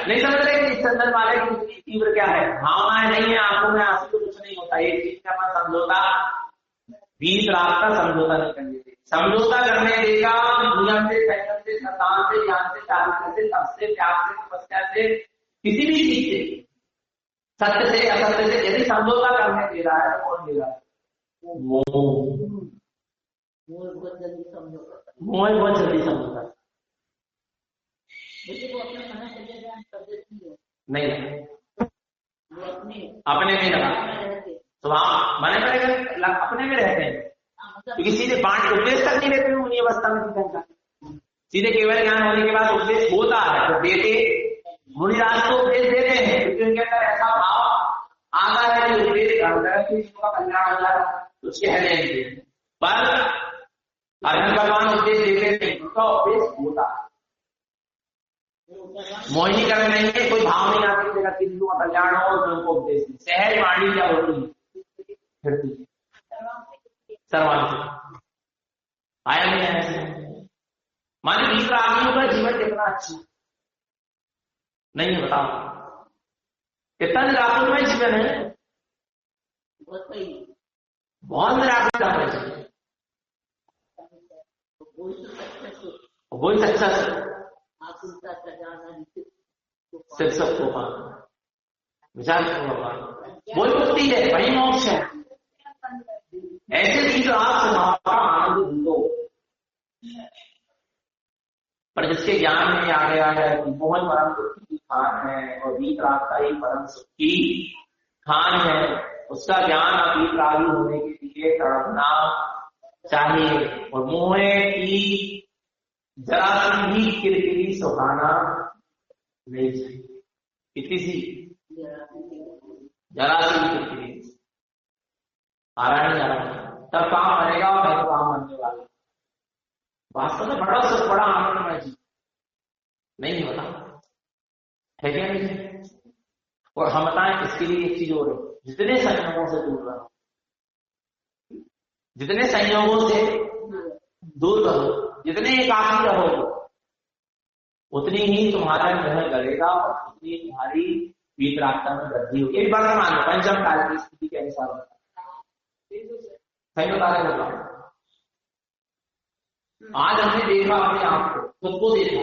नहीं समझ रहे कि इस संदर्भ वाले की तीव्र क्या है, भावनाएं नहीं है, आंखों में आंसू तो कुछ नहीं होता। एक चीज का समझौता 20 रात का समझौता नहीं करने देगा, समझौता करने देगा नियम से, संयम से, संतान से, ज्ञान से, चारित्र से, तप से, त्याग से, तपस्या से, किसी भी चीज से, सत्य से असत्य से। यदि समझौता करने दे रहा है कौन दे रहा है? मोह बहुत जल्दी समझौता नहीं अपने में लगा तो वहां मने करेगा अपने में रहते हैं, क्योंकि सीधे बांट उपदेश तक नहीं रहते उन्हीं अवस्था में का सीधे केवल ज्ञान होने के बाद उपदेश होता है तो बेटे मुनिराज को उपदेश देते हैं, क्योंकि उनके अंदर ऐसा भाव आता है कि उपदेश का कल्याण हो जाए तो कहने पर अर्जुन भगवान उपदेश देते नहीं, उनका उपदेश होता है। मोहिनी करने नहीं है, कोई भाव नहीं आती किसी का कल्याण हो तो उनको उपदेश सहज वाणी क्या होती है सर्वांश आया नहीं है ऐसे। माने दूसरा आदमियों का जीवन कितना अच्छा नहीं बताओ, कितना निराकुलमय जीवन है, बहुत निराकुल वही सच्चा सिर्फ सबको विचार वही मुक्ति है, वही मोक्ष है। ऐसे चीज आप आनंद ढूंढो, पर जिसके ज्ञान में आ गया है कि मोहन परम सुख की खान है और वीतराग का ही परम सुख की खान है, उसका ज्ञान अभिप्रायी होने के लिए तड़पना चाहिए और मोहे की जरा सी भी किरकिरी सुखाना नहीं चाहिए। कितनी सी जरा सी किरकिरी आ रहा नहीं आ रहा, तब काम बनेगा और नहीं तो काम बनने वाला। वास्तव में बड़ा सुख बड़ा आनंदमय चीज नहीं होता है क्या नहीं? और हम बताएं इसके लिए एक चीज और है, जितने संयोगों से दूर रहो, जितने संयोगों से दूर रहो, जितने एकाकी रहो, उतनी ही तुम्हारा ग्रह गलेगा और उतनी तुम्हारी वीतरागता में वृद्धि होगी। एक बार मान लो पंचम काल की स्थिति के अनुसार सही बता रहे हो। आज हमने देखा अपने आप को, खुद को देखा,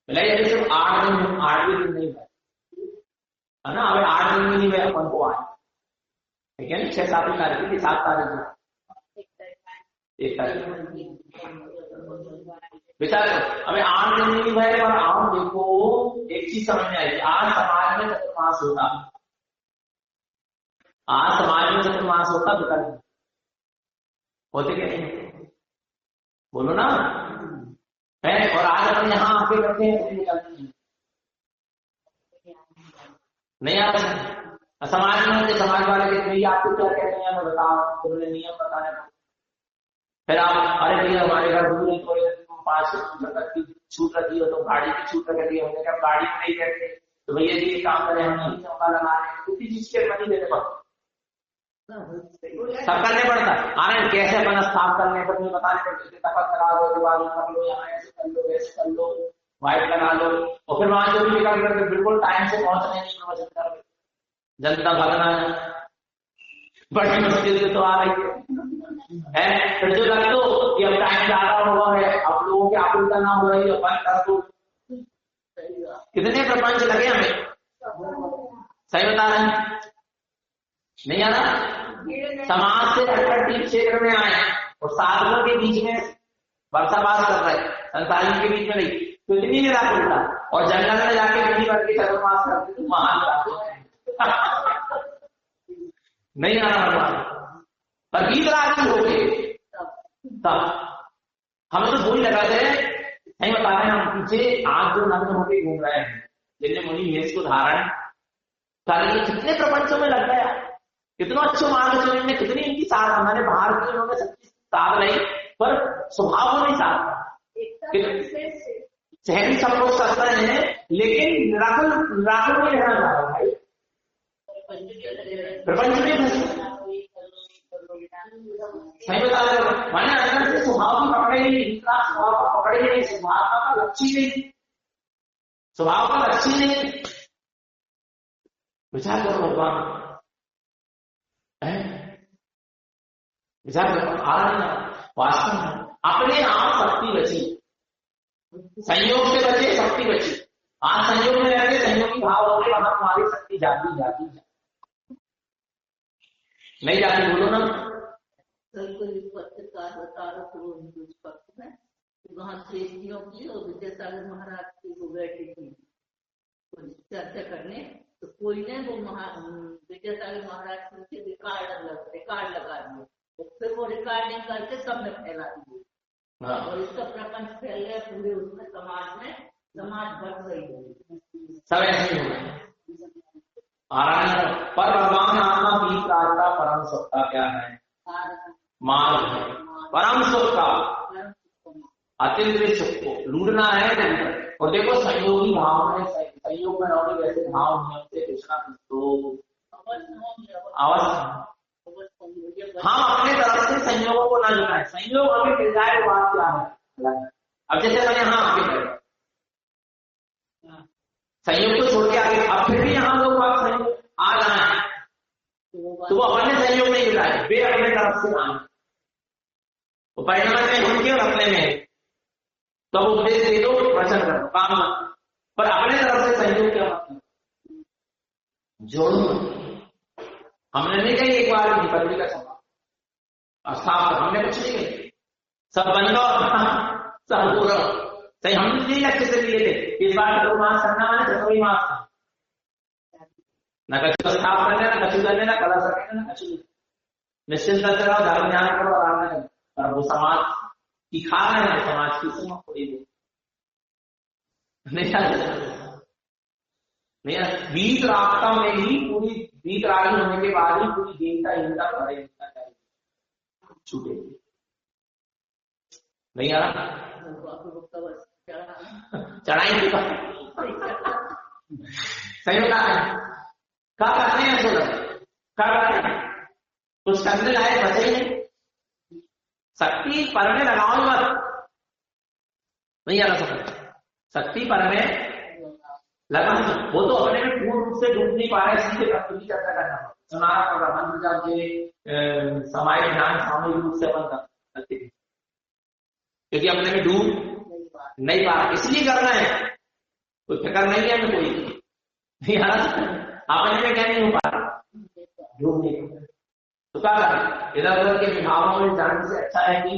भले यदि सिर्फ 8 दिन नहीं हुआ है ना, अगर 8 दिन नहीं हुए अपन को आए, ठीक है ना, 6-7 तारीख की 7 तारीख 1 तारीख विचार करो। अबे 8 दिन नहीं हुए पर आओ देखो एक चीज समझ में आएगी। आज समाज में चतुर्मास होता, आज समाज में चतुर्मास होता विकल्प होते क्या नहीं? बोलो ना है। और आज अपन यहाँ आके करते हैं नहीं आता समाज में होते, समाज वाले कहते हैं आपको क्या कहते हैं हमें बताओ, तुमने नियम बताया। फिर आप अरे भैया हमारे घर दूर है, थोड़े 5 किलोमीटर तक की छूट रखी हो तो गाड़ी की छूट रखी है, हमने कहा गाड़ी नहीं करते तो भैया जी काम करें, हम नहीं चौका लगा रहे हैं, किसी चीज के मनी देने पड़ता, सब करने पड़ता है। आनंद कैसे अपना साफ करने पर बताने पड़ते, तपक करा लो, दिवाली कर लो, यहाँ ऐसे कर लो, वैसे कर लो, व्हाइट लगा लो, और फिर वहां जो भी निकल करके बिल्कुल टाइम से पहुंचने नहीं प्रवचन कर, जनता भगना है, बड़ी मुश्किल से तो आ रही है। फिर जो लग दो कि अब टाइम ज्यादा हुआ है, अब लोगों की आकुलता ना हो रही है, बंद कर दो। कितने प्रपंच लगे हमें, सही बता रहे हैं नहीं आ रहा। समाज से हटकर तीन क्षेत्र में आए और साधकों के बीच में वर्षावास कर रहे, संसारियों के बीच में नहीं, तो इतनी निराकुलता, और जंगल में जाके कितनी बार के चतुर्मास करते तो महान नहीं आ रहा भगवान, पर वीतरागी हो गए तब हमें तो वही लगा है। नहीं बता रहे हम पीछे आज जो नग्न होकर घूम रहे हैं, जिन्हें मुनि भेष को धारण कर लिए, कितने प्रपंचों में लग गया, कितना अच्छे मार्ग चुने में, कितनी इनकी साथ हमारे बाहर की उन्होंने सबकी साथ नहीं, पर स्वभाव नहीं साथ, शहरी सब लोग सस्ते हैं लेकिन निराकुल में रहना चाह रहा भाई, प्रपंच में फंसे। सही बता रहे हो, मैंने अंदर से स्वभाव को पकड़े नहीं, इनका स्वभाव को पकड़े नहीं, स्वभाव का लक्ष्य नहीं, स्वभाव का लक्ष्य नहीं। विचार करो भगवान, विचार करो। वास्तव में अपने आप शक्ति बची, संयोग से बचे शक्ति बची। आज संयोग में रहते संयोगी भाव हो गए, वहां तुम्हारी शक्ति जाती जाती नहीं जाती। बोलो ना। वहां श्रेष्ठियों की और विद्यासागर महाराज की वो बैठी थी चर्चा करने, तो कोई ने वो विद्यासागर महाराज के रिकॉर्ड लगा दिए, फिर वो रिकॉर्डिंग करके सब में फैला दिए और इसका प्रपंच फैल गया पूरे उसमें, समाज बढ़ गई है, सब ऐसे ही हो पर भगवान आत्मा की प्रार्थना परम सत्ता क्या है? मार्ग है परम सुख का, अतिरिक्त सुख को लूटना है। और देखो संयोगी भाव में, संयोग में रहोगे वैसे भाव नियम से कृष्णा तो अवश्य हम अपने तरफ से संयोगों को ना जुटाए। संयोग हमें मिल जाए तो बात क्या है। अब जैसे मैंने यहाँ आगे कहा संयोग को छोड़ के आगे, अब फिर भी यहाँ लोग बात संयोग आ जाए तो वो अपने संयोग नहीं जुटाए, वे अपने तरफ से आए। तो परिणाम में हम क्यों अपने में तो उपदेश दे दो, वचन करो, काम मत, पर अपने तरफ से संयोग क्या मतलब जोड़ो। हमने नहीं कही एक बार की पत्रिका सभा स्थाप, हमने कुछ नहीं कही, सब बंदो सब पूरा सही। हमने नहीं अच्छे से लिए थे इस बार चतुर्मास करना मैंने चतुर्वी मास था, न कछु स्थाप करने, न कछु करने, न कला सकने, न कछु निश्चिंत करो, धर्म ध्यान करो, आराधना करो। और वो समाज की खा रहे हैं, समाज की सीमा थोड़ी देर नहीं बीत रास्ता में ही पूरी बीत रागी होने के बाद ही पूरी दीनता हिंसा करे छूटे नहीं आ रहा चढ़ाई सही बता रहे हैं। क्या करते हैं तो क्या करते हैं, कुछ करने लायक बचे ही नहीं। शक्ति पर में लगाओ मत, नहीं आ रहा समझ, शक्ति पर में लगा वो तो अपने में पूर्ण रूप से डूब नहीं पा रहे, सीधे तत्व की चर्चा करना सुना रहा के समाज ध्यान सामूहिक रूप से अपन करते हैं, क्योंकि अपने में डूब नहीं पा रहा, इसलिए कर रहे हैं। कोई फिक्र नहीं है हमें, कोई नहीं आ रहा, अपने में क्या नहीं हो पा रहा, डूब नहीं पा रहा। तो क्या करें, इधर उधर के विभागों में जानने से अच्छा है कि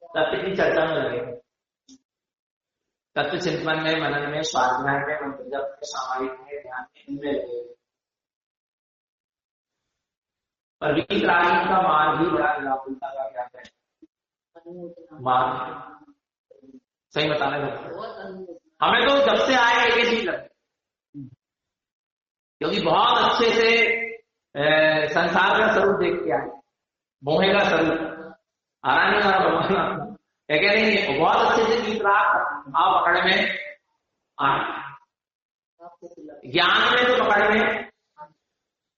तत्व की चर्चा में लगे, तत्व चिंतन में, मनन में, स्वाध्याय में, मंत्र जप में, सामायिक में, ध्यान में, इनमें लगे। पर बीत रागी का मार्ग ही बड़ा लाभुलता का क्या है, मार्ग सही बताने लगता। हमें तो जब से आए एक चीज लगती, क्योंकि बहुत अच्छे से संसार का स्वरूप देख के आए, मोहे का स्वरूप आरानी वाला भगवान क्या कह रही है, बहुत अच्छे से बीत रात भाव पकड़ में आए, ज्ञान में तो पकड़ में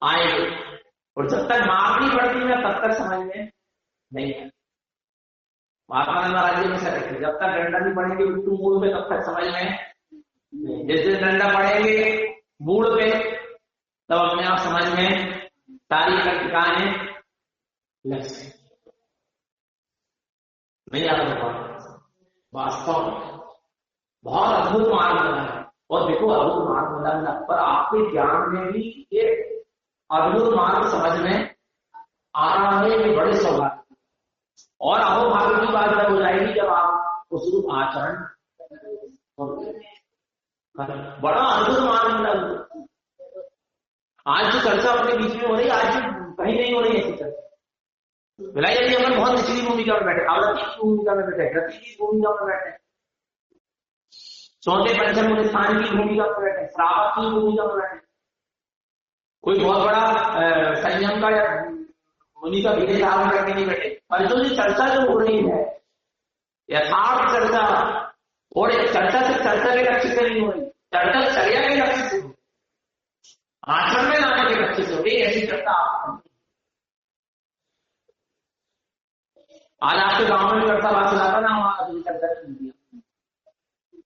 आएंगे, और जब तक मार नहीं पड़ती है तब तक समझ में नहीं है। महात्मा महाराज जी में से रखे, जब तक डंडा नहीं पड़ेंगे उल्टू मूल पे तब तक समझ में नहीं, जैसे डंडा पड़ेंगे मूड पे तब अपने आप समझ में सारी ठिकाने लग नहीं आ रहा। वास्तव में बहुत अद्भुत मार्ग मिला है, और देखो अद्भुत मार्ग मिला, पर आपके ज्ञान में भी ये अद्भुत मार्ग समझ में आ रहा है, ये बड़े सौभाग्य। और अहोभाग्य की बात जब हो जाएगी जब आप उस रूप आचरण, बड़ा अद्भुत मार्ग मिला। आज जो चर्चा अपने बीच में हो रही, आज कहीं नहीं हो रही है चर्चा। मिलाई जाती है, अपन बहुत निचली भूमिका में बैठे, आवृत्ति की भूमिका में बैठे, गति की भूमिका में बैठे, चौथे पंचम स्थान की भूमिका में बैठे, श्रावक की भूमिका में बैठे, कोई बहुत बड़ा संयम का या मुनि का विधेय धारण करके नहीं बैठे। पर जो चर्चा जो हो रही है, यथार्थ चर्चा, और चर्चा सिर्फ चर्चा के लक्ष्य से नहीं हो रही, चर्चा चर्या के लक्ष्य से, आचरण में लाने के लक्ष्य अच्छे से हो गई, ऐसी करता आप। आज आपके गांव में करता बात चलाता ना, वहां अभी करता नहीं,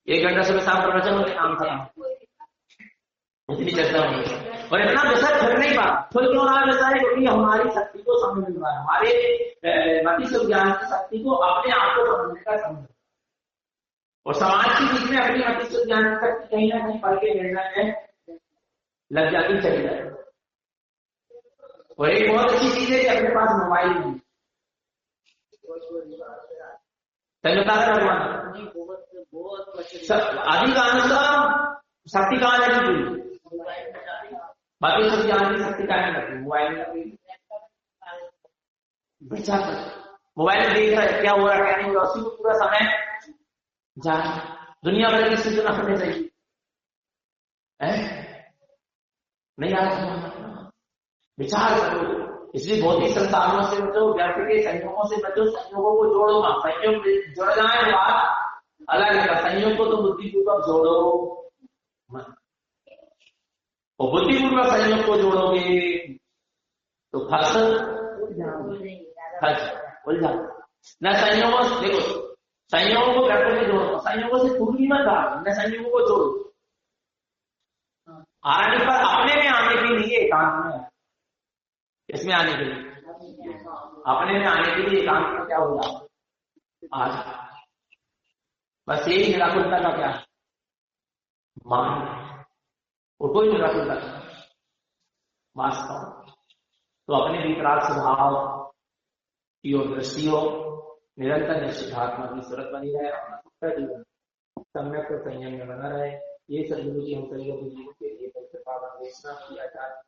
1 घंटा सुबह शाम प्रवचन होने काम था, इतनी चर्चा होगी और इतना बेसर खुल नहीं पा। खुल क्यों रहा वैसा है? क्योंकि हमारी शक्ति को समझ नहीं पा रहा, हमारे मति से ज्ञान की शक्ति को अपने आप को समझने का समझ। और समाज की बीच में अपनी मति से ज्ञान की शक्ति कहीं ना कहीं पढ़ के निर्णय में लग जाती चली जाए। और एक बहुत अच्छी चीज है कि अपने पास मोबाइल नहीं, अधिकांश शक्ति कहाँ लगी हुई, बाकी सब ज्ञान की शक्ति कहाँ लगी मोबाइल में। मोबाइल देख रहा है क्या हो रहा है क्या नहीं हो रहा, उसी को पूरा समय जान दुनिया भर की सूचना होनी चाहिए नहीं आता। विचार करो, इसलिए भौतिक संसाधनों से बचो, व्यर्थ के संयोगों से बचो, संयोगों को जोड़ो ना। संयोग जुड़ जाए बात अलग है, संयोग को तो बुद्धिपूर्वक जोड़ो और बुद्धिपूर्वक संयोग को जोड़ोगे तो फंस उलझा न। संयोगों से देखो, संयोगों को व्यर्थ में जोड़ो, संयोगों से दूरी मत डालो, न संयोगों को जोड़ो। आने पर अपने में आने के लिए एकांत में, इसमें आने के लिए अपने में आने के लिए एकांत में क्या हो जाए आज। बस यही निराकुलता का क्या मान है, और कोई निराकुलता वास्तव। तो अपने वितराग स्वभाव की ओर दृष्टि हो, निरंतर निश्चितात्मा की सूरत बनी रहे, सम्यक और संयम में बना रहे। ये सदगुरु जी हम सभी को जीवन के लिए घोषणा की आचार्य